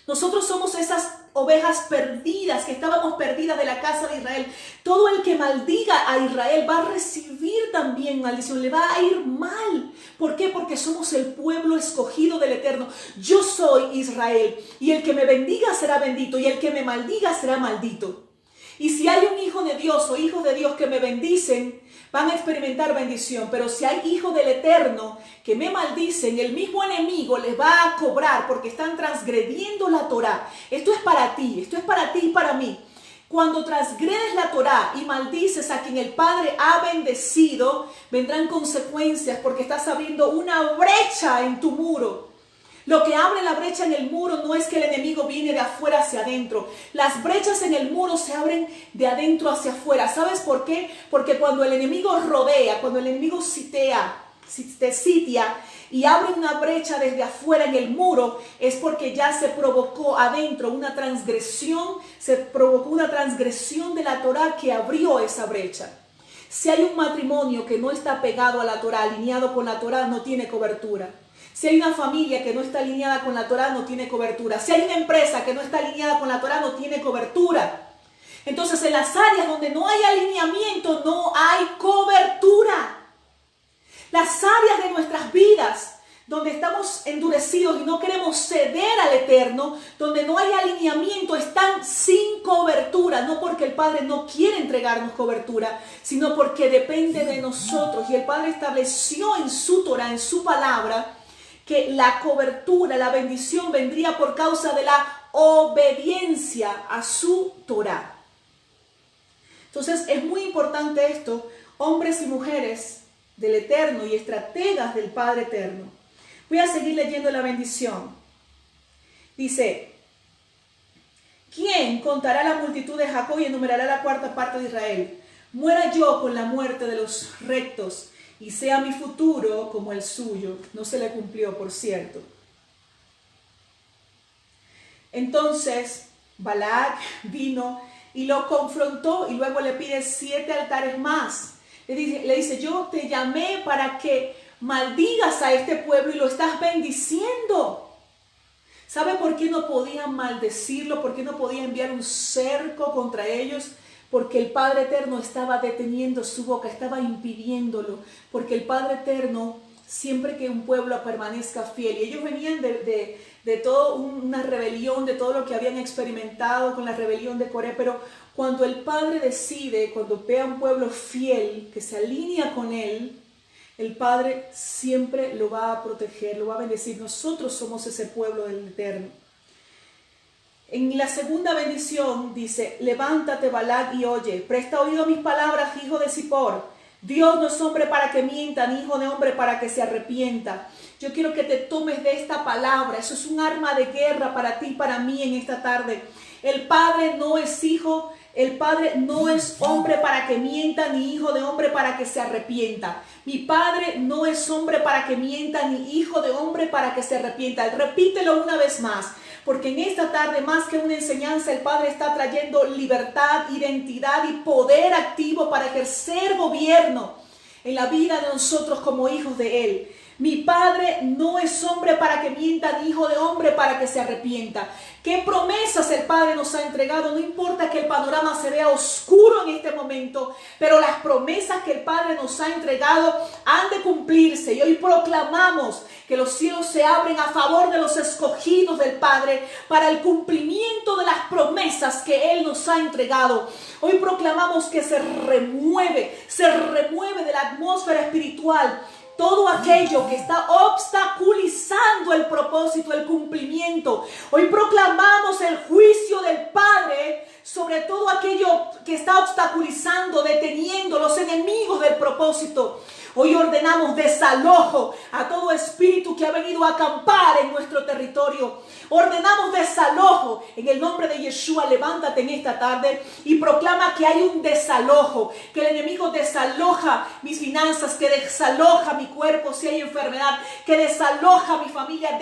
Nosotros somos esas ovejas perdidas, que estábamos perdidas de la casa de Israel. Todo el que maldiga a Israel va a recibir también maldición, le va a ir mal. ¿Por qué? Porque somos el pueblo escogido del Eterno. Yo soy Israel, y el que me bendiga será bendito, y el que me maldiga será maldito. Y si hay un hijo de Dios o hijos de Dios que me bendicen, van a experimentar bendición. Pero si hay hijos del Eterno que me maldicen, el mismo enemigo les va a cobrar porque están transgrediendo la Torá. Esto es para ti, esto es para ti y para mí. Cuando transgredes la Torá y maldices a quien el Padre ha bendecido, vendrán consecuencias porque estás abriendo una brecha en tu muro. Lo que abre la brecha en el muro no es que el enemigo viene de afuera hacia adentro. Las brechas en el muro se abren de adentro hacia afuera. ¿Sabes por qué? Porque cuando el enemigo rodea, cuando el enemigo te sitia y abre una brecha desde afuera en el muro, es porque ya se provocó adentro una transgresión, se provocó una transgresión de la Torá que abrió esa brecha. Si hay un matrimonio que no está pegado a la Torá, alineado con la Torá, no tiene cobertura. Si hay una familia que no está alineada con la Torá, no tiene cobertura. Si hay una empresa que no está alineada con la Torá, no tiene cobertura. Entonces, en las áreas donde no hay alineamiento, no hay cobertura. Las áreas de nuestras vidas donde estamos endurecidos y no queremos ceder al Eterno, donde no hay alineamiento, están sin cobertura. No porque el Padre no quiere entregarnos cobertura, sino porque depende de nosotros. Y el Padre estableció en su Torá, en su palabra, que la cobertura, la bendición vendría por causa de la obediencia a su Torá. Entonces es muy importante esto, hombres y mujeres del Eterno y estrategas del Padre Eterno. Voy a seguir leyendo la bendición. Dice, ¿quién contará la multitud de Jacob y enumerará la cuarta parte de Israel? Muera yo con la muerte de los rectos, y sea mi futuro como el suyo. No se le cumplió, por cierto. Entonces Balac vino y lo confrontó y luego le pide 7 altares más. Le dice, yo te llamé para que maldigas a este pueblo y lo estás bendiciendo. ¿Sabe por qué no podía maldecirlo? ¿Por qué no podía enviar un cerco contra ellos? Porque el Padre Eterno estaba deteniendo su boca, estaba impidiéndolo. Porque el Padre Eterno, siempre que un pueblo permanezca fiel, y ellos venían de toda una rebelión, de todo lo que habían experimentado con la rebelión de Coré, pero cuando el Padre decide, cuando ve a un pueblo fiel, que se alinea con Él, el Padre siempre lo va a proteger, lo va a bendecir. Nosotros somos ese pueblo del Eterno. En la segunda bendición dice, levántate Balac y oye, presta oído a mis palabras, hijo de Zippor. Dios no es hombre para que mienta, ni hijo de hombre para que se arrepienta. Yo quiero que te tomes de esta palabra, eso es un arma de guerra para ti y para mí en esta tarde. El Padre no es hijo, el Padre no es hombre para que mienta, ni hijo de hombre para que se arrepienta. Mi Padre no es hombre para que mienta, ni hijo de hombre para que se arrepienta. Repítelo una vez más. Porque en esta tarde, más que una enseñanza, el Padre está trayendo libertad, identidad y poder activo para ejercer gobierno en la vida de nosotros como hijos de Él. Mi Padre no es hombre para que mienta, ni hijo de hombre para que se arrepienta. ¿Qué promesas el Padre nos ha entregado? No importa que el panorama se vea oscuro en este momento, pero las promesas que el Padre nos ha entregado han de cumplirse. Y hoy proclamamos que los cielos se abren a favor de los escogidos del Padre para el cumplimiento de las promesas que Él nos ha entregado. Hoy proclamamos que se remueve de la atmósfera espiritual todo aquello que está obstaculizando el propósito, el cumplimiento. Hoy proclamamos el juicio del Padre sobre todo aquello que está obstaculizando, deteniendo los enemigos del propósito. Hoy ordenamos desalojo a todo espíritu que ha venido a acampar en nuestro territorio. Ordenamos desalojo en el nombre de Yeshua. Levántate en esta tarde y proclama que hay un desalojo, que el enemigo desaloja mis finanzas, que desaloja mi cuerpo si hay enfermedad, que desaloja mi familia.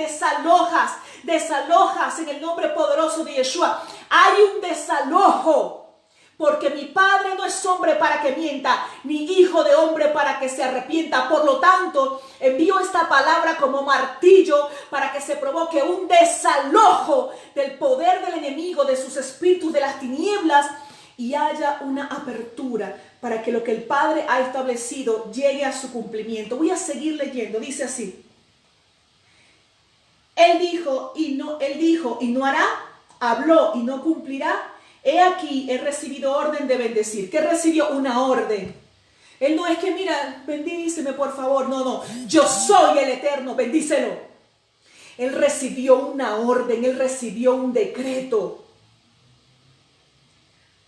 Desalojas en el nombre poderoso de Yeshua. Hay un desalojo. Porque mi Padre no es hombre para que mienta, ni hijo de hombre para que se arrepienta. Por lo tanto, envío esta palabra como martillo para que se provoque un desalojo del poder del enemigo, de sus espíritus, de las tinieblas, y haya una apertura para que lo que el Padre ha establecido llegue a su cumplimiento. Voy a seguir leyendo, dice así. Él dijo y no hará, habló y no cumplirá. He aquí, he recibido orden de bendecir. ¿Qué recibió? Una orden. Él no es que, mira, bendíceme por favor. No, yo soy el Eterno, bendícelo. Él recibió una orden, él recibió un decreto.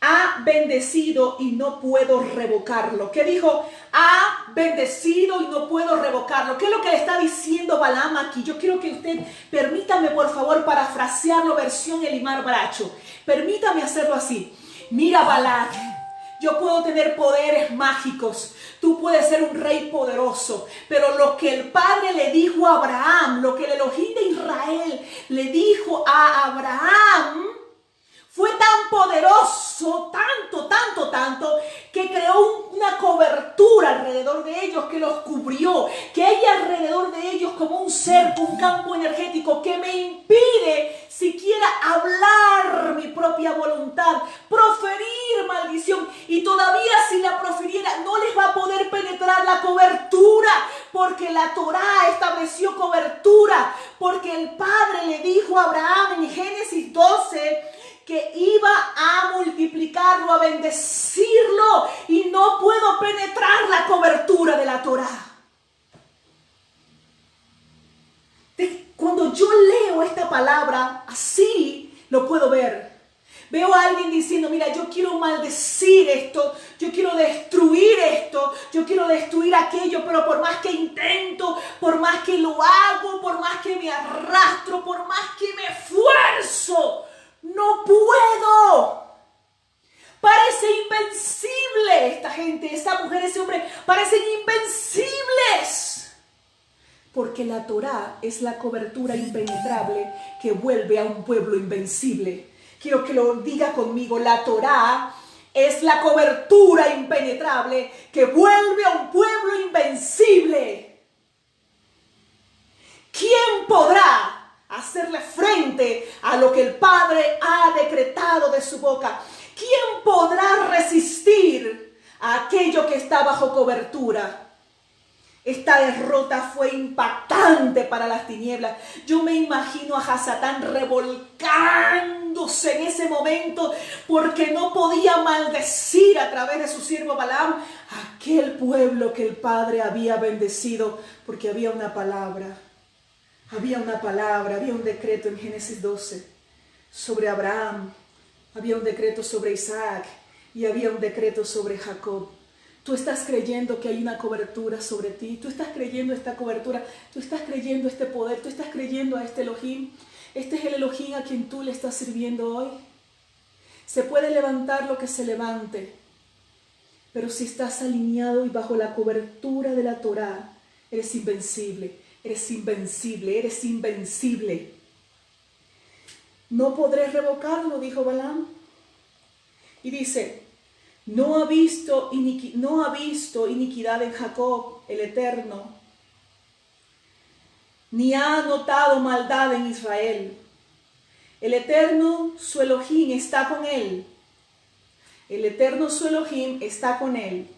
Ha bendecido y no puedo revocarlo. ¿Qué dijo? Ha bendecido y no puedo revocarlo. ¿Qué es lo que le está diciendo Balaam aquí? Yo quiero que usted, permítame por favor parafrasearlo versión Elimar Bracho. Permítame hacerlo así. Mira, Balac, yo puedo tener poderes mágicos. Tú puedes ser un rey poderoso. Pero lo que el Padre le dijo a Abraham, lo que el Elohim de Israel le dijo a Abraham, fue tan poderoso, tanto, que creó una cobertura alrededor de ellos que los cubrió, que hay alrededor de ellos como un cerco, un campo energético que me impide siquiera hablar mi propia voluntad, proferir maldición, y todavía si la profiriera no les va a poder penetrar la cobertura, porque la Torá estableció cobertura, porque el Padre le dijo a Abraham en Génesis 12, que iba a multiplicarlo, a bendecirlo, y no puedo penetrar la cobertura de la Torá. Cuando yo leo esta palabra, así lo puedo ver. Veo a alguien diciendo, mira, yo quiero maldecir esto, yo quiero destruir esto, yo quiero destruir aquello, pero por más que intento, por más que lo hago, por más que me arrastro, por más que me esfuerzo, no puedo. Parece invencible esta gente, esta mujer, ese hombre, parecen invencibles. Porque la Torá es la cobertura impenetrable que vuelve a un pueblo invencible. Quiero que lo diga conmigo, la Torá es la cobertura impenetrable que vuelve a un pueblo invencible. ¿Quién podrá hacerle frente a lo que el Padre ha decretado de su boca? ¿Quién podrá resistir a aquello que está bajo cobertura? Esta derrota fue impactante para las tinieblas. Yo me imagino a Hasatán revolcándose en ese momento porque no podía maldecir a través de su siervo Balaam a aquel pueblo que el Padre había bendecido, porque había una palabra. Había un decreto en Génesis 12 sobre Abraham, había un decreto sobre Isaac y había un decreto sobre Jacob. Tú estás creyendo que hay una cobertura sobre ti, tú estás creyendo esta cobertura, tú estás creyendo este poder, tú estás creyendo a este Elohim. Este es el Elohim a quien tú le estás sirviendo hoy. Se puede levantar lo que se levante, pero si estás alineado y bajo la cobertura de la Torá, eres invencible. Eres invencible, eres invencible. No podré revocarlo, dijo Balaam. Y dice, no ha visto iniquidad en Jacob, el Eterno, ni ha notado maldad en Israel. El Eterno, su Elohim, está con él. El Eterno, su Elohim, está con él.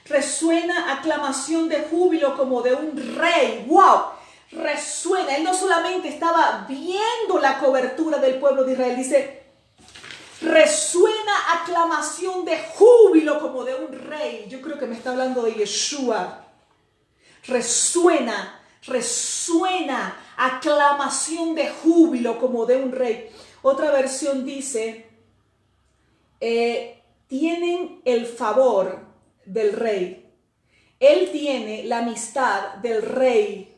Resuena aclamación de júbilo como de un rey. ¡Wow! Resuena. Él no solamente estaba viendo la cobertura del pueblo de Israel. Dice, resuena aclamación de júbilo como de un rey. Yo creo que me está hablando de Yeshua. Resuena aclamación de júbilo como de un rey. Otra versión dice, tienen el favor del rey. Él tiene la amistad del rey.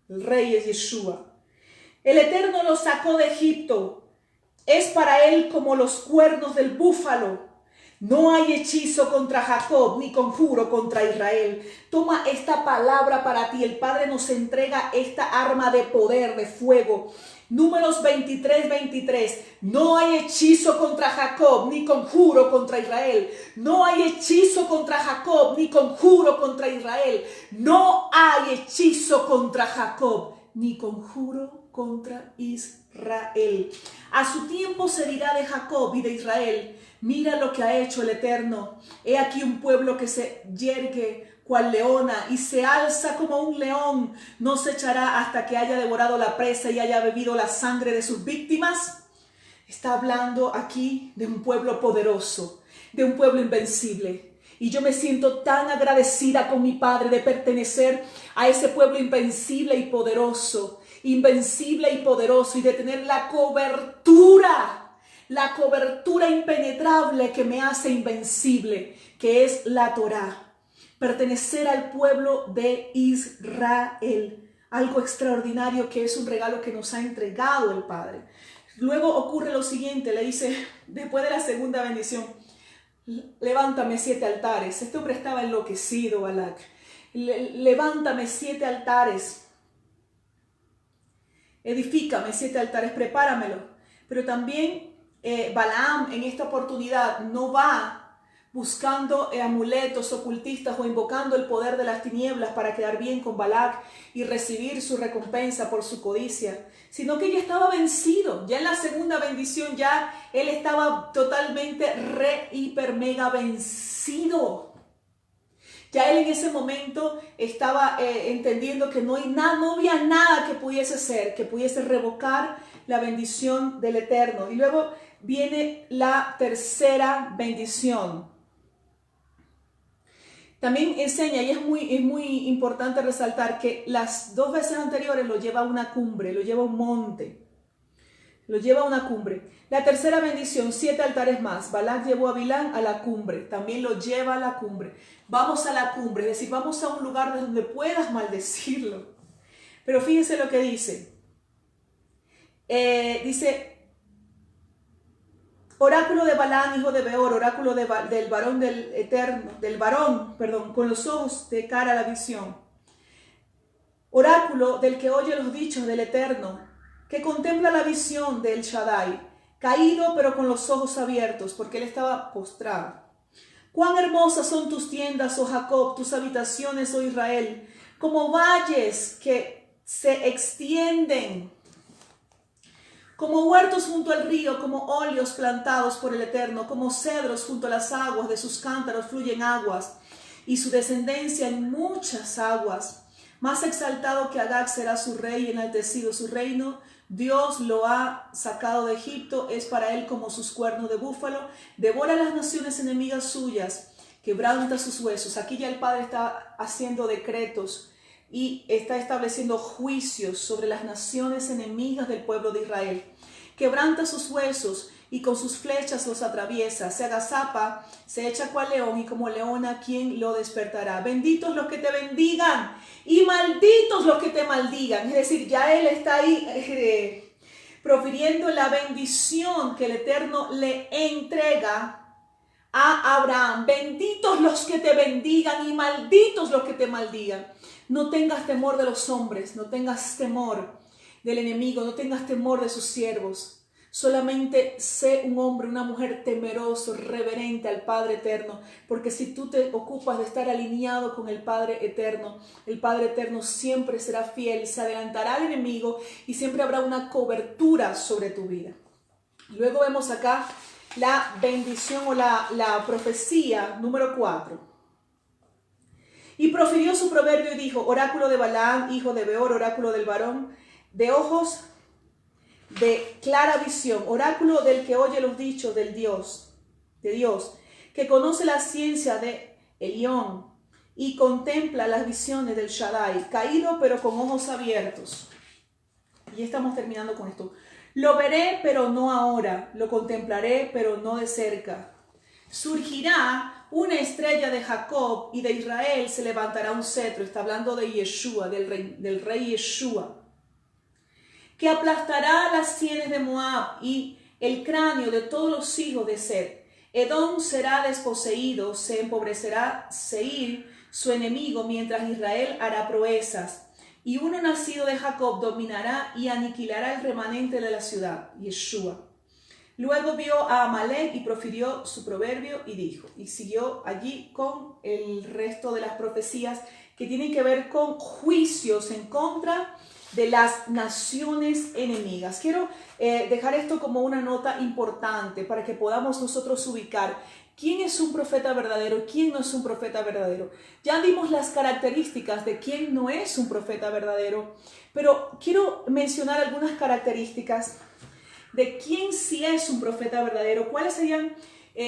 El rey es Yeshua. El Eterno lo sacó de Egipto. Es para él como los cuernos del búfalo. No hay hechizo contra Jacob ni conjuro contra Israel. Toma esta palabra para ti. El Padre nos entrega esta arma de poder, de fuego. Números 23:23. No hay hechizo contra Jacob ni conjuro contra Israel. No hay hechizo contra Jacob ni conjuro contra Israel. No hay hechizo contra Jacob ni conjuro contra Israel. A su tiempo se dirá de Jacob y de Israel, mira lo que ha hecho el Eterno. He aquí un pueblo que se yergue cual leona y se alza como un león. No se echará hasta que haya devorado la presa y haya bebido la sangre de sus víctimas. Está hablando aquí de un pueblo poderoso, de un pueblo invencible. Y yo me siento tan agradecida con mi Padre de pertenecer a ese pueblo invencible y poderoso y de tener la cobertura impenetrable que me hace invencible, que es la Torá. Pertenecer al pueblo de Israel, algo extraordinario que es un regalo que nos ha entregado el Padre. Luego ocurre lo siguiente, le dice, después de la segunda bendición, levántame 7 altares. Este hombre estaba enloquecido, Balac. Levántame 7 altares. Edifícame 7 altares, prepáramelo. Pero también Balaam en esta oportunidad no va buscando amuletos ocultistas o invocando el poder de las tinieblas para quedar bien con Balac y recibir su recompensa por su codicia, sino que ya estaba vencido. Ya en la segunda bendición ya él estaba totalmente hiper, mega vencido. Ya él en ese momento estaba entendiendo que no había nada que pudiese ser, que pudiese revocar la bendición del Eterno. Y luego viene la tercera bendición. También enseña, y es muy importante resaltar, que las 2 veces anteriores lo lleva a una cumbre, lo lleva a un monte, lo lleva a una cumbre. La tercera bendición, 7 altares más. Balac llevó a Bilán a la cumbre, también lo lleva a la cumbre. Vamos a la cumbre, es decir, vamos a un lugar donde puedas maldecirlo. Pero fíjense lo que dice. Dice, oráculo de Balaam, hijo de Beor, oráculo del varón del Eterno, con los ojos de cara a la visión. Oráculo del que oye los dichos del Eterno, que contempla la visión del Shaddai, caído pero con los ojos abiertos, porque él estaba postrado. Cuán hermosas son tus tiendas, oh Jacob, tus habitaciones, oh Israel, como valles que se extienden, como huertos junto al río, como óleos plantados por el Eterno, como cedros junto a las aguas, de sus cántaros fluyen aguas, y su descendencia en muchas aguas. Más exaltado que Agag será su rey y enaltecido su reino. Dios lo ha sacado de Egipto, es para él como sus cuernos de búfalo. Devora las naciones enemigas suyas, quebranta sus huesos. Aquí ya el Padre está haciendo decretos y está estableciendo juicios sobre las naciones enemigas del pueblo de Israel. Quebranta sus huesos y con sus flechas los atraviesa. Se agazapa, se echa cual león y como leona, ¿quién lo despertará? Benditos los que te bendigan y malditos los que te maldigan. Es decir, ya él está ahí profiriendo la bendición que el Eterno le entrega a Abraham. Benditos los que te bendigan y malditos los que te maldigan. No tengas temor de los hombres, no tengas temor del enemigo, no tengas temor de sus siervos. Solamente sé un hombre, una mujer temeroso, reverente al Padre Eterno, porque si tú te ocupas de estar alineado con el Padre Eterno siempre será fiel, se adelantará al enemigo y siempre habrá una cobertura sobre tu vida. Luego vemos acá la bendición o la profecía número 4. Y profirió su proverbio y dijo, oráculo de Balaam, hijo de Beor, oráculo del varón de ojos de clara visión, oráculo del que oye los dichos de Dios, que conoce la ciencia de Elión y contempla las visiones del Shaddai, caído pero con ojos abiertos. Y estamos terminando con esto. Lo veré, pero no ahora, lo contemplaré, pero no de cerca. Surgirá una estrella de Jacob y de Israel se levantará un cetro. Está hablando de Yeshua, del rey Yeshua, que aplastará las sienes de Moab y el cráneo de todos los hijos de Set. Edom será desposeído, se empobrecerá Seir, su enemigo, mientras Israel hará proezas. Y uno nacido de Jacob dominará y aniquilará el remanente de la ciudad, Yeshua. Luego vio a Amalek y profirió su proverbio y dijo, y siguió allí con el resto de las profecías que tienen que ver con juicios en contra de las naciones enemigas. Quiero dejar esto como una nota importante para que podamos nosotros ubicar quién es un profeta verdadero, quién no es un profeta verdadero. Ya dimos las características de quién no es un profeta verdadero, pero quiero mencionar algunas características de quién sí es un profeta verdadero, cuáles serían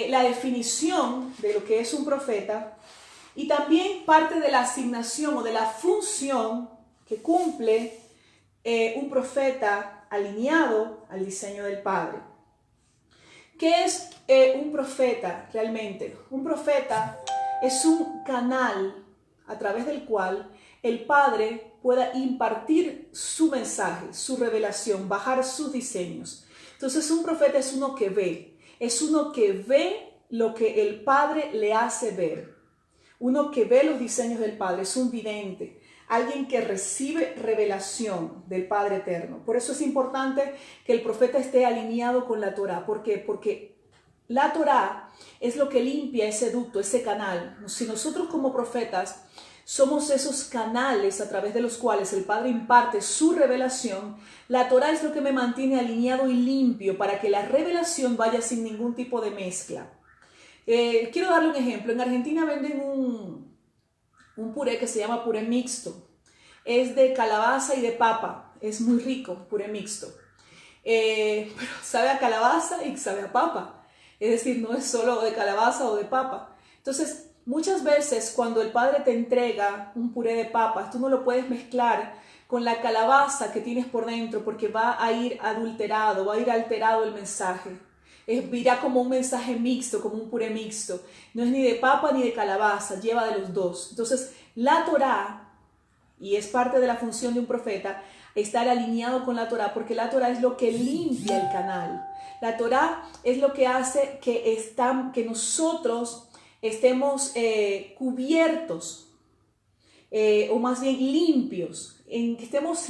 la definición de lo que es un profeta y también parte de la asignación o de la función que cumple un profeta alineado al diseño del Padre. ¿Qué es un profeta realmente? Un profeta es un canal a través del cual el Padre pueda impartir su mensaje, su revelación, bajar sus diseños. Entonces un profeta es uno que ve, lo que el Padre le hace ver. Uno que ve los diseños del Padre, es un vidente, alguien que recibe revelación del Padre Eterno. Por eso es importante que el profeta esté alineado con la Torá. ¿Por qué? Porque la Torá es lo que limpia ese ducto, ese canal. Si nosotros como profetas somos esos canales a través de los cuales el Padre imparte su revelación, la Torá es lo que me mantiene alineado y limpio para que la revelación vaya sin ningún tipo de mezcla. Quiero darle un ejemplo. En Argentina venden un puré que se llama puré mixto. Es de calabaza y de papa. Es muy rico, puré mixto. Pero sabe a calabaza y sabe a papa. Es decir, no es solo de calabaza o de papa. Entonces, muchas veces cuando el Padre te entrega un puré de papas, tú no lo puedes mezclar con la calabaza que tienes por dentro porque va a ir adulterado, va a ir alterado el mensaje. Virá como un mensaje mixto, como un puré mixto. No es ni de papa ni de calabaza, lleva de los dos. Entonces, la Torá, y es parte de la función de un profeta, estar alineado con la Torá, porque la Torá es lo que limpia el canal. La Torá es lo que hace que nosotros estemos cubiertos, o más bien limpios, en que estemos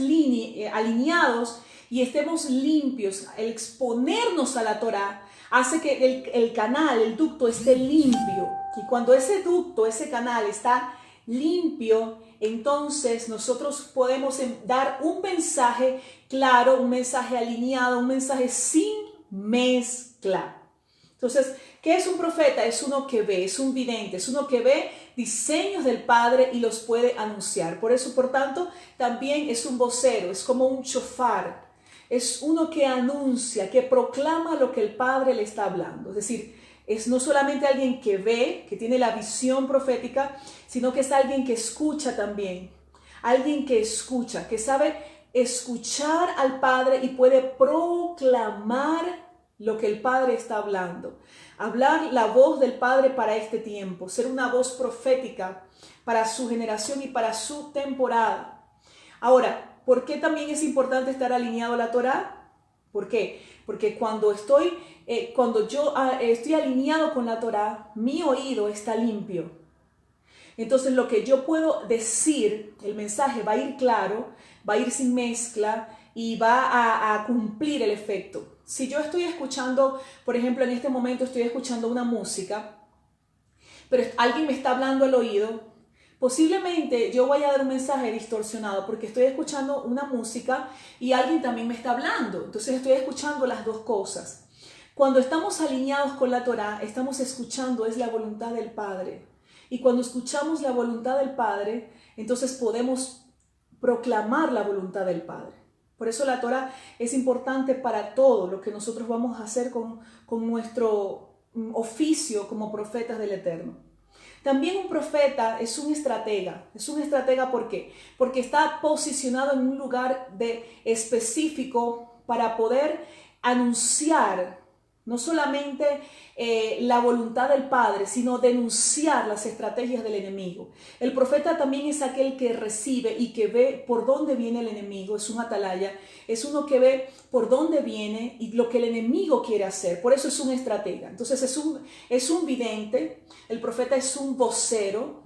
alineados y estemos limpios. El exponernos a la Torá hace que el canal, el ducto esté limpio. Y cuando ese ducto, ese canal está limpio, entonces nosotros podemos dar un mensaje claro, un mensaje alineado, un mensaje sin mezcla. Entonces, ¿qué es un profeta? Es uno que ve, es un vidente, es uno que ve diseños del Padre y los puede anunciar. Por eso, por tanto, también es un vocero, es como un shofar. Es uno que anuncia, que proclama lo que el Padre le está hablando. Es decir, es no solamente alguien que ve, que tiene la visión profética, sino que es alguien que escucha también. Alguien que escucha, que sabe escuchar al Padre y puede proclamar lo que el Padre está hablando. Hablar la voz del Padre para este tiempo, ser una voz profética para su generación y para su temporada. Ahora, ¿por qué también es importante estar alineado a la Torá? ¿Por qué? Porque cuando yo estoy alineado con la Torá, mi oído está limpio. Entonces lo que yo puedo decir, el mensaje va a ir claro, va a ir sin mezcla y va a cumplir el efecto. Si yo estoy escuchando, por ejemplo, en este momento estoy escuchando una música, pero alguien me está hablando al oído, posiblemente yo vaya a dar un mensaje distorsionado porque estoy escuchando una música y alguien también me está hablando. Entonces estoy escuchando las dos cosas. Cuando estamos alineados con la Torá, estamos escuchando es la voluntad del Padre. Y cuando escuchamos la voluntad del Padre, entonces podemos proclamar la voluntad del Padre. Por eso la Torá es importante para todo lo que nosotros vamos a hacer con nuestro oficio como profetas del Eterno. También un profeta es un estratega. Es un estratega ¿por qué? Porque está posicionado en un lugar específico para poder anunciar no solamente la voluntad del Padre, sino denunciar las estrategias del enemigo. El profeta también es aquel que recibe y que ve por dónde viene el enemigo, es un atalaya, es uno que ve por dónde viene y lo que el enemigo quiere hacer. Por eso es un estratega. Entonces es un vidente, el profeta es un vocero,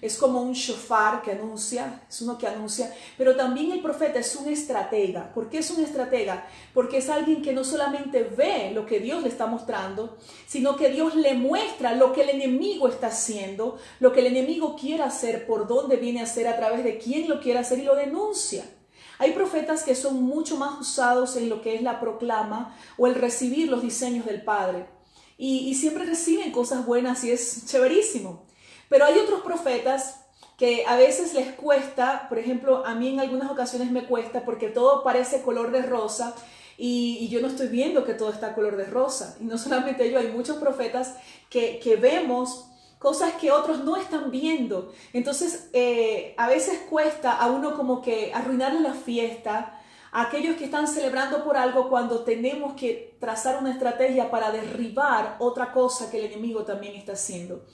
es como un shofar que anuncia, es uno que anuncia, pero también el profeta es un estratega. ¿Por qué es un estratega? Porque es alguien que no solamente ve lo que Dios le está mostrando, sino que Dios le muestra lo que el enemigo está haciendo, lo que el enemigo quiere hacer, por dónde viene a hacer, a través de quién lo quiere hacer y lo denuncia. Hay profetas que son mucho más usados en lo que es la proclama o el recibir los diseños del Padre. Y siempre reciben cosas buenas y es chéverísimo. Pero hay otros profetas que a veces les cuesta, por ejemplo, a mí en algunas ocasiones me cuesta porque todo parece color de rosa y yo no estoy viendo que todo está color de rosa. Y no solamente yo, hay muchos profetas que vemos cosas que otros no están viendo. Entonces, a veces cuesta a uno como que arruinarle la fiesta a aquellos que están celebrando por algo cuando tenemos que trazar una estrategia para derribar otra cosa que el enemigo también está haciendo.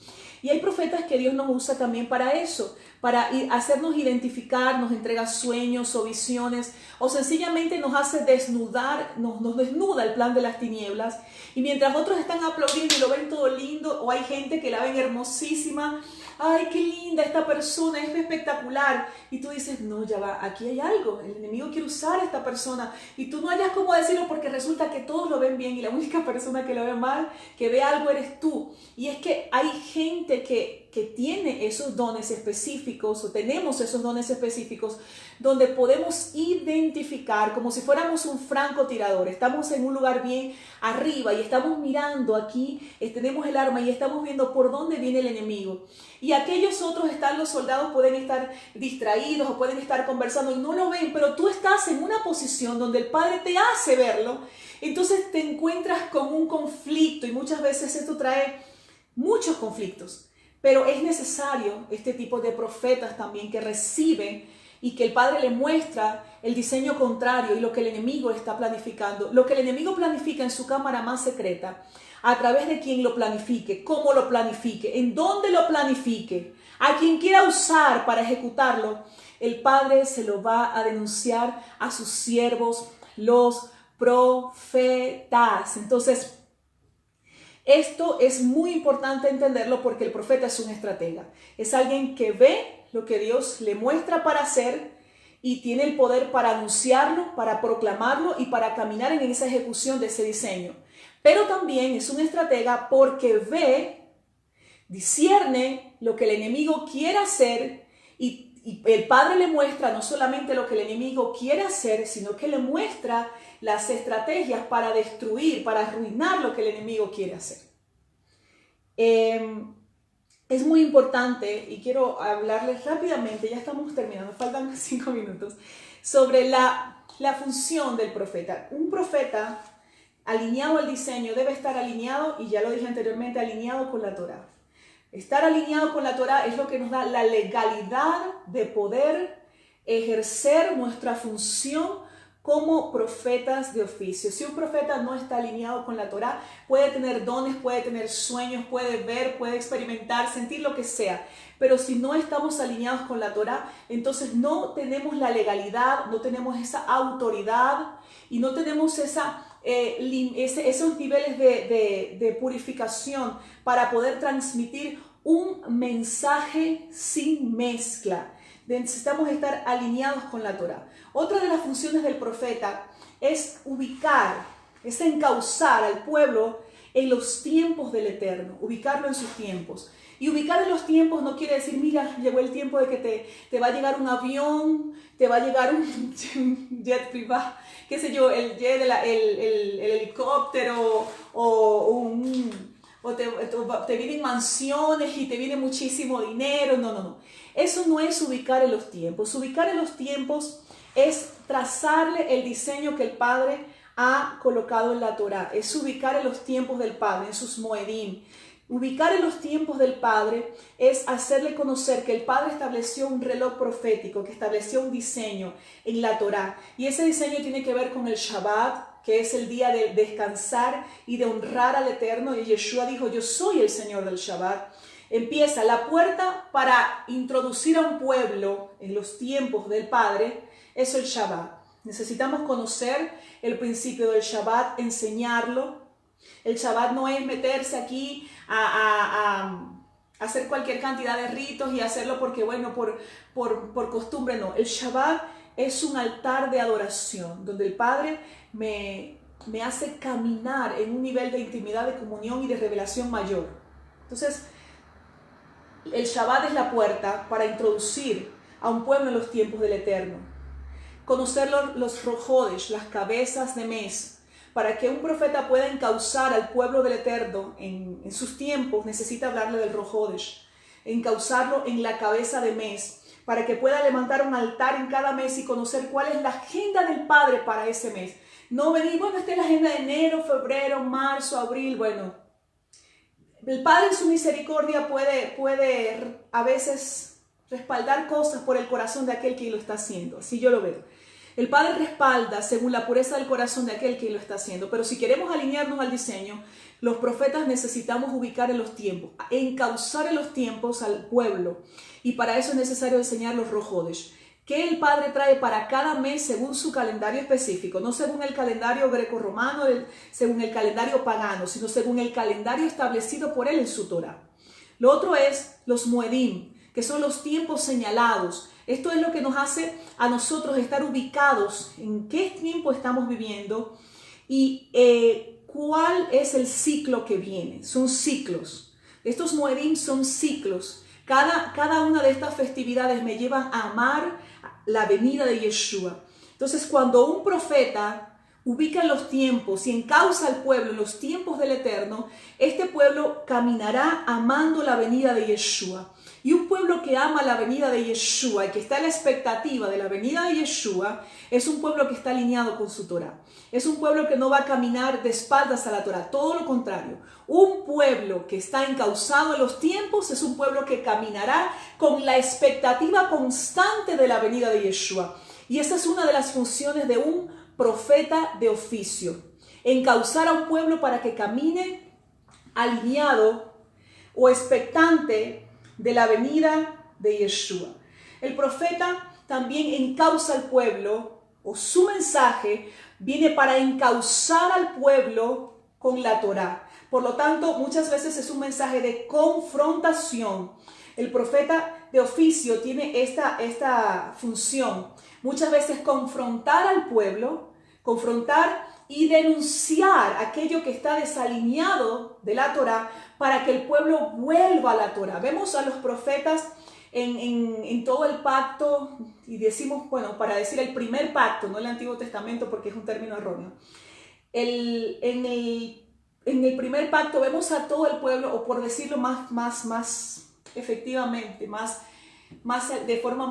Y hay profetas que Dios nos usa también para eso, para hacernos identificar, nos entrega sueños o visiones, o sencillamente nos hace desnudar, nos desnuda el plan de las tinieblas. Y mientras otros están aplaudiendo y lo ven todo lindo, o hay gente que la ven hermosísima, ay, qué linda esta persona, es espectacular. Y tú dices, no, ya va, aquí hay algo, el enemigo quiere usar a esta persona. Y tú no hayas cómo decirlo porque resulta que todos lo ven bien y la única persona que lo ve mal, que ve algo, eres tú. Y es que hay gente que tiene esos dones específicos, o tenemos esos dones específicos, donde podemos identificar como si fuéramos un francotirador. Estamos en un lugar bien arriba y estamos mirando aquí, tenemos el arma y estamos viendo por dónde viene el enemigo. Y aquellos otros los soldados pueden estar distraídos o pueden estar conversando y no lo ven, pero tú estás en una posición donde el Padre te hace verlo. Entonces te encuentras con un conflicto y muchas veces esto trae muchos conflictos. Pero es necesario este tipo de profetas también que reciben y que el Padre le muestra el diseño contrario y lo que el enemigo está planificando. Lo que el enemigo planifica en su cámara más secreta, a través de quien lo planifique, cómo lo planifique, en dónde lo planifique, a quien quiera usar para ejecutarlo, el Padre se lo va a denunciar a sus siervos, los profetas. Entonces, esto es muy importante entenderlo porque el profeta es un estratega. Es alguien que ve lo que Dios le muestra para hacer y tiene el poder para anunciarlo, para proclamarlo y para caminar en esa ejecución de ese diseño. Pero también es un estratega porque ve, discierne lo que el enemigo quiere hacer y el Padre le muestra no solamente lo que el enemigo quiere hacer, sino que le muestra las estrategias para destruir, para arruinar lo que el enemigo quiere hacer. Es muy importante y quiero hablarles rápidamente, ya estamos terminando, faltan 5 minutos, sobre la función del profeta. Un profeta alineado al diseño debe estar alineado, y ya lo dije anteriormente, alineado con la Torá. Estar alineado con la Torá es lo que nos da la legalidad de poder ejercer nuestra función como profetas de oficio. Si un profeta no está alineado con la Torá, puede tener dones, puede tener sueños, puede ver, puede experimentar, sentir lo que sea. Pero si no estamos alineados con la Torá, entonces no tenemos la legalidad, no tenemos esa autoridad y no tenemos esos niveles de purificación para poder transmitir un mensaje sin mezcla. Necesitamos estar alineados con la Torá. Otra de las funciones del profeta es ubicar, es encauzar al pueblo en los tiempos del Eterno, ubicarlo en sus tiempos. Y ubicar en los tiempos no quiere decir, mira, llegó el tiempo de que te va a llegar un avión, te va a llegar un jet privado, qué sé yo, el helicóptero o te vienen mansiones y te viene muchísimo dinero. No. Eso no es ubicar en los tiempos. Ubicar en los tiempos es trazarle el diseño que el Padre ha colocado en la Torá. Es ubicar en los tiempos del Padre, en sus moedim. Ubicar en los tiempos del Padre es hacerle conocer que el Padre estableció un reloj profético, que estableció un diseño en la Torá. Y ese diseño tiene que ver con el Shabbat, que es el día de descansar y de honrar al Eterno. Y Yeshua dijo, yo soy el Señor del Shabbat. Empieza la puerta para introducir a un pueblo en los tiempos del Padre, es el Shabbat. Necesitamos conocer el principio del Shabbat, enseñarlo. El Shabbat no es meterse aquí a hacer cualquier cantidad de ritos y hacerlo porque, bueno, por costumbre, no. El Shabbat es un altar de adoración donde el Padre me hace caminar en un nivel de intimidad, de comunión y de revelación mayor. Entonces, el Shabbat es la puerta para introducir a un pueblo en los tiempos del Eterno. conocer los rojodesh, las cabezas de mes. Para que un profeta pueda encauzar al pueblo del Eterno en sus tiempos, necesita hablarle del rojodesh, encauzarlo en la cabeza de mes, para que pueda levantar un altar en cada mes y conocer cuál es la agenda del Padre para ese mes. No venir, bueno, esta es la agenda de enero, febrero, marzo, abril, bueno. El Padre en su misericordia puede a veces respaldar cosas por el corazón de aquel que lo está haciendo, así yo lo veo. El Padre respalda según la pureza del corazón de aquel que lo está haciendo, pero si queremos alinearnos al diseño, los profetas necesitamos ubicar en los tiempos, encauzar en los tiempos al pueblo, y para eso es necesario enseñar los rojodesh, que el Padre trae para cada mes según su calendario específico, no según el calendario grecorromano, según el calendario pagano, sino según el calendario establecido por él en su Torah. Lo otro es los muedim, que son los tiempos señalados. Esto es lo que nos hace a nosotros estar ubicados en qué tiempo estamos viviendo y cuál es el ciclo que viene. Son ciclos. Estos muedim son ciclos. Cada una de estas festividades me llevan a amar la venida de Yeshua. Entonces, cuando un profeta ubica los tiempos y encausa al pueblo en los tiempos del Eterno, este pueblo caminará amando la venida de Yeshua. Y un pueblo que ama la venida de Yeshua y que está en la expectativa de la venida de Yeshua, es un pueblo que está alineado con su Torah. Es un pueblo que no va a caminar de espaldas a la Torah, todo lo contrario. Un pueblo que está encauzado en los tiempos es un pueblo que caminará con la expectativa constante de la venida de Yeshua. Y esa es una de las funciones de un profeta de oficio. Encauzar a un pueblo para que camine alineado o expectante de la venida de Yeshua. El profeta también encausa al pueblo, o su mensaje viene para encauzar al pueblo con la Torá. Por lo tanto, muchas veces es un mensaje de confrontación. El profeta de oficio tiene esta función. Muchas veces confrontar al pueblo, confrontar y denunciar aquello que está desalineado de la Torá para que el pueblo vuelva a la Torá. Vemos a los profetas en todo el pacto, y decimos, bueno, para decir el primer pacto, no el Antiguo Testamento porque es un término erróneo. En el primer pacto vemos a todo el pueblo, o por decirlo más efectivamente, de forma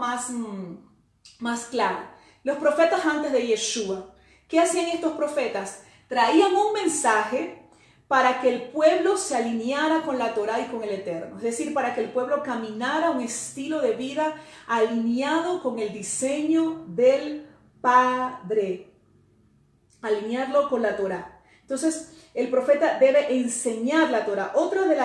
más clara. Los profetas antes de Yeshua, ¿qué hacían estos profetas? Traían un mensaje para que el pueblo se alineara con la Torá y con el Eterno. Es decir, para que el pueblo caminara un estilo de vida alineado con el diseño del Padre. Alinearlo con la Torá. Entonces, el profeta debe enseñar la Torá. Otra de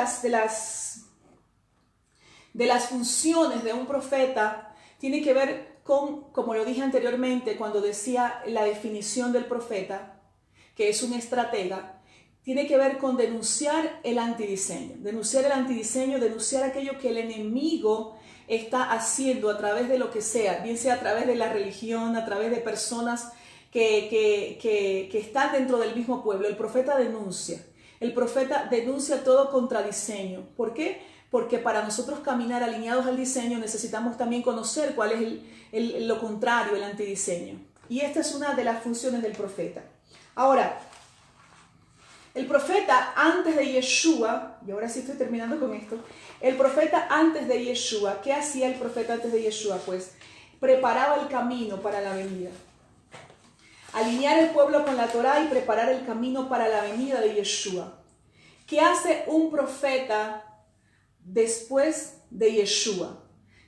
las funciones de un profeta tiene que ver con, como lo dije anteriormente, cuando decía la definición del profeta, que es un estratega, tiene que ver con denunciar el antidiseño. Denunciar el antidiseño, denunciar aquello que el enemigo está haciendo a través de lo que sea, bien sea a través de la religión, a través de personas que están dentro del mismo pueblo. El profeta denuncia todo contradiseño. ¿Por qué? Porque para nosotros caminar alineados al diseño necesitamos también conocer cuál es lo contrario, el antidiseño. Y esta es una de las funciones del profeta. Ahora, el profeta antes de Yeshua, y ahora sí estoy terminando con esto, el profeta antes de Yeshua, ¿qué hacía el profeta antes de Yeshua? Pues preparaba el camino para la venida. Alinear el pueblo con la Torá y preparar el camino para la venida de Yeshua. ¿Qué hace un profeta después de Yeshua?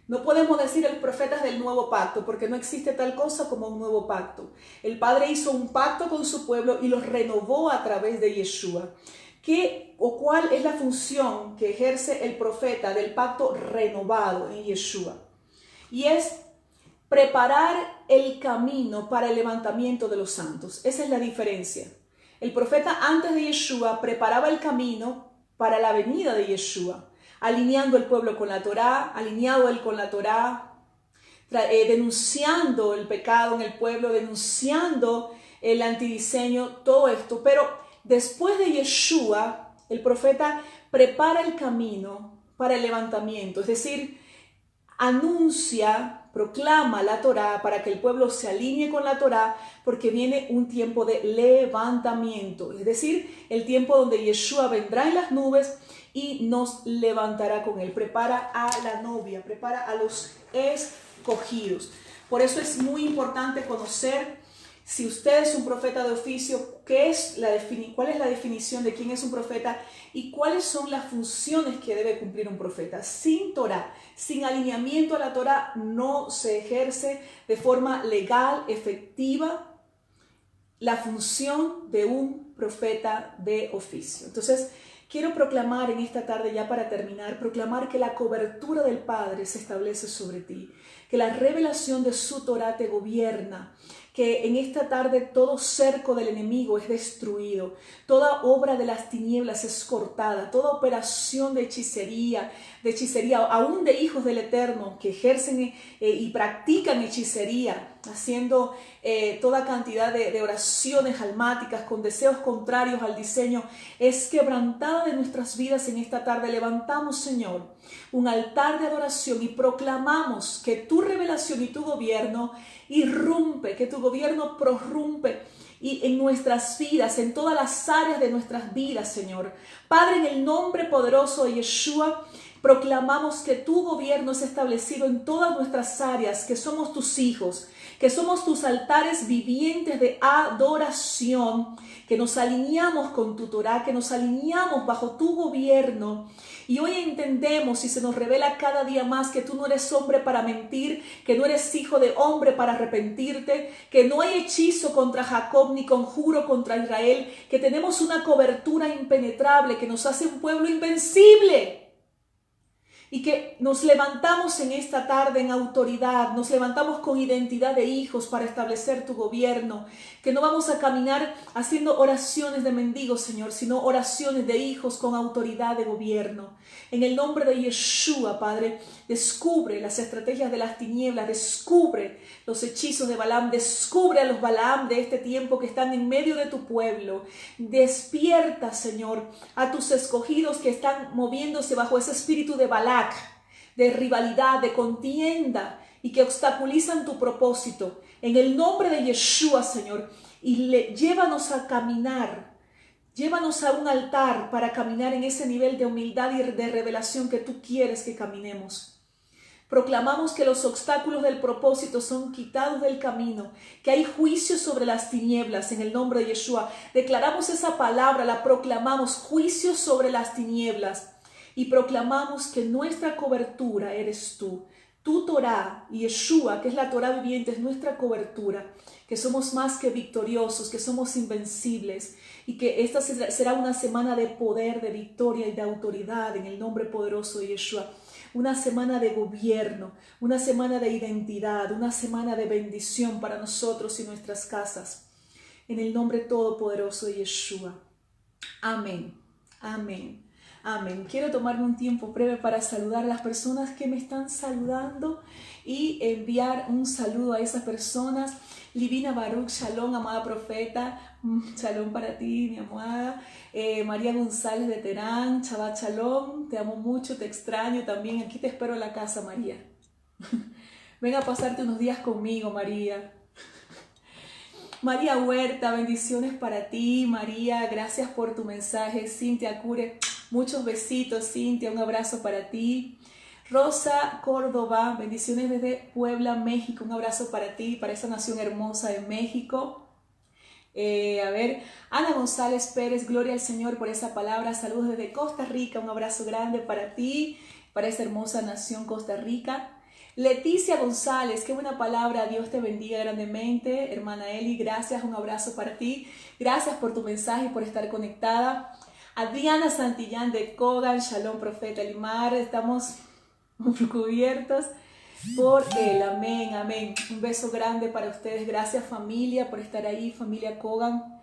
No podemos decir el profeta es del nuevo pacto, porque no existe tal cosa como un nuevo pacto. El Padre hizo un pacto con su pueblo y los renovó a través de Yeshua. ¿Cuál es la función que ejerce el profeta del pacto renovado en Yeshua? Y es preparar el camino para el levantamiento de los santos. Esa es la diferencia. El profeta antes de Yeshua preparaba el camino para la venida de Yeshua, alineando el pueblo con la Torá, alineado él con la Torá, denunciando el pecado en el pueblo, denunciando el antidiseño, todo esto. Pero después de Yeshua, el profeta prepara el camino para el levantamiento, es decir, anuncia proclama la Torá para que el pueblo se alinee con la Torá, porque viene un tiempo de levantamiento, es decir, el tiempo donde Yeshua vendrá en las nubes y nos levantará con él. Prepara a la novia, prepara a los escogidos. Por eso es muy importante conocer, si usted es un profeta de oficio, cuál es la definición de quién es un profeta y cuáles son las funciones que debe cumplir un profeta. Sin Torá, sin alineamiento a la Torá, no se ejerce de forma legal, efectiva, la función de un profeta de oficio. Entonces, quiero proclamar en esta tarde, ya para terminar, proclamar que la cobertura del Padre se establece sobre ti, que la revelación de su Torá te gobierna, que en esta tarde todo cerco del enemigo es destruido, toda obra de las tinieblas es cortada, toda operación de hechicería, aún de hijos del Eterno que ejercen y practican hechicería, haciendo toda cantidad de oraciones almáticas con deseos contrarios al diseño, es quebrantada de nuestras vidas en esta tarde. Levantamos, Señor, un altar de adoración y proclamamos que tu revelación y tu gobierno irrumpe, que tu gobierno prorrumpe y en nuestras vidas, en todas las áreas de nuestras vidas, Señor. Padre, en el nombre poderoso de Yeshua, proclamamos que tu gobierno es establecido en todas nuestras áreas, que somos tus hijos, que somos tus altares vivientes de adoración, que nos alineamos con tu Torá, que nos alineamos bajo tu gobierno. Y hoy entendemos y se nos revela cada día más que tú no eres hombre para mentir, que no eres hijo de hombre para arrepentirte, que no hay hechizo contra Jacob ni conjuro contra Israel, que tenemos una cobertura impenetrable que nos hace un pueblo invencible. Y que nos levantamos en esta tarde en autoridad, nos levantamos con identidad de hijos para establecer tu gobierno, que no vamos a caminar haciendo oraciones de mendigos, Señor, sino oraciones de hijos con autoridad de gobierno. En el nombre de Yeshua, Padre, descubre las estrategias de las tinieblas, descubre los hechizos de Balaam, descubre a los Balaam de este tiempo que están en medio de tu pueblo. Despierta, Señor, a tus escogidos que están moviéndose bajo ese espíritu de Balaam, de rivalidad, de contienda y que obstaculizan tu propósito. En el nombre de Yeshua, Señor, y llévanos a caminar, llévanos a un altar para caminar en ese nivel de humildad y de revelación que tú quieres que caminemos. Proclamamos que los obstáculos del propósito son quitados del camino, que hay juicio sobre las tinieblas en el nombre de Yeshua. Declaramos esa palabra, la proclamamos, juicio sobre las tinieblas. Y proclamamos que nuestra cobertura eres tú. Tu Torá y Yeshua, que es la Torá viviente, es nuestra cobertura, que somos más que victoriosos, que somos invencibles y que esta será una semana de poder, de victoria y de autoridad en el nombre poderoso de Yeshua. Una semana de gobierno, una semana de identidad, una semana de bendición para nosotros y nuestras casas. En el nombre todopoderoso de Yeshua. Amén. Amén. Amén. Quiero tomarme un tiempo breve para saludar a las personas que me están saludando y enviar un saludo a esas personas. Livina Baruch, shalom, amada profeta, shalom para ti, mi amada. María González de Terán, Shabbat shalom, te amo mucho, te extraño también. Aquí te espero en la casa, María. Ven a pasarte unos días conmigo, María. María Huerta, bendiciones para ti, María, gracias por tu mensaje. Cintia Cure, muchos besitos, Cintia, un abrazo para ti. Rosa Córdoba, bendiciones desde Puebla, México, un abrazo para ti, para esa nación hermosa de México. Ana González Pérez, gloria al Señor por esa palabra. Saludos desde Costa Rica, un abrazo grande para ti, para esa hermosa nación Costa Rica. Leticia González, qué buena palabra, Dios te bendiga grandemente. Hermana Eli, gracias, un abrazo para ti. Gracias por tu mensaje y por estar conectada. Adriana Santillán de Kogan, Shalom Profeta Elimar, estamos cubiertos por él, amén, amén. Un beso grande para ustedes, gracias familia por estar ahí, familia Kogan.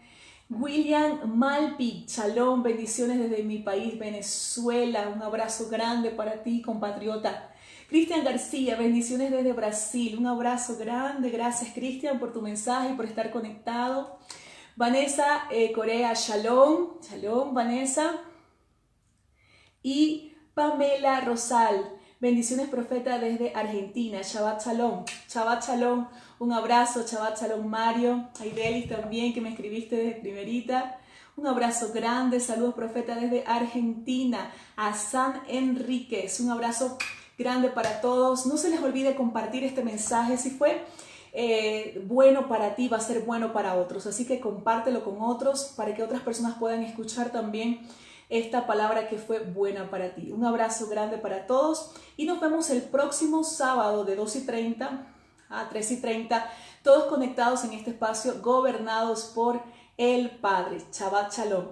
William Malpi, Shalom, bendiciones desde mi país, Venezuela, un abrazo grande para ti, compatriota. Cristian García, bendiciones desde Brasil, un abrazo grande, gracias Cristian por tu mensaje y por estar conectado. Vanessa Corea, Shalom, Shalom Vanessa. Y Pamela Rosal, Bendiciones, profeta, desde Argentina. Shabbat Shalom. Shabbat Shalom. Un abrazo. Shabbat Shalom, Mario. Aidelis también, que me escribiste desde primerita. Un abrazo grande. Saludos, profeta, desde Argentina. A San Enríquez. Un abrazo grande para todos. No se les olvide compartir este mensaje. Si fue bueno para ti, va a ser bueno para otros. Así que compártelo con otros para que otras personas puedan escuchar también esta palabra que fue buena para ti. Un abrazo grande para todos y nos vemos el próximo sábado de 2:30 a 3:30, todos conectados en este espacio, gobernados por el Padre. Shabbat Shalom.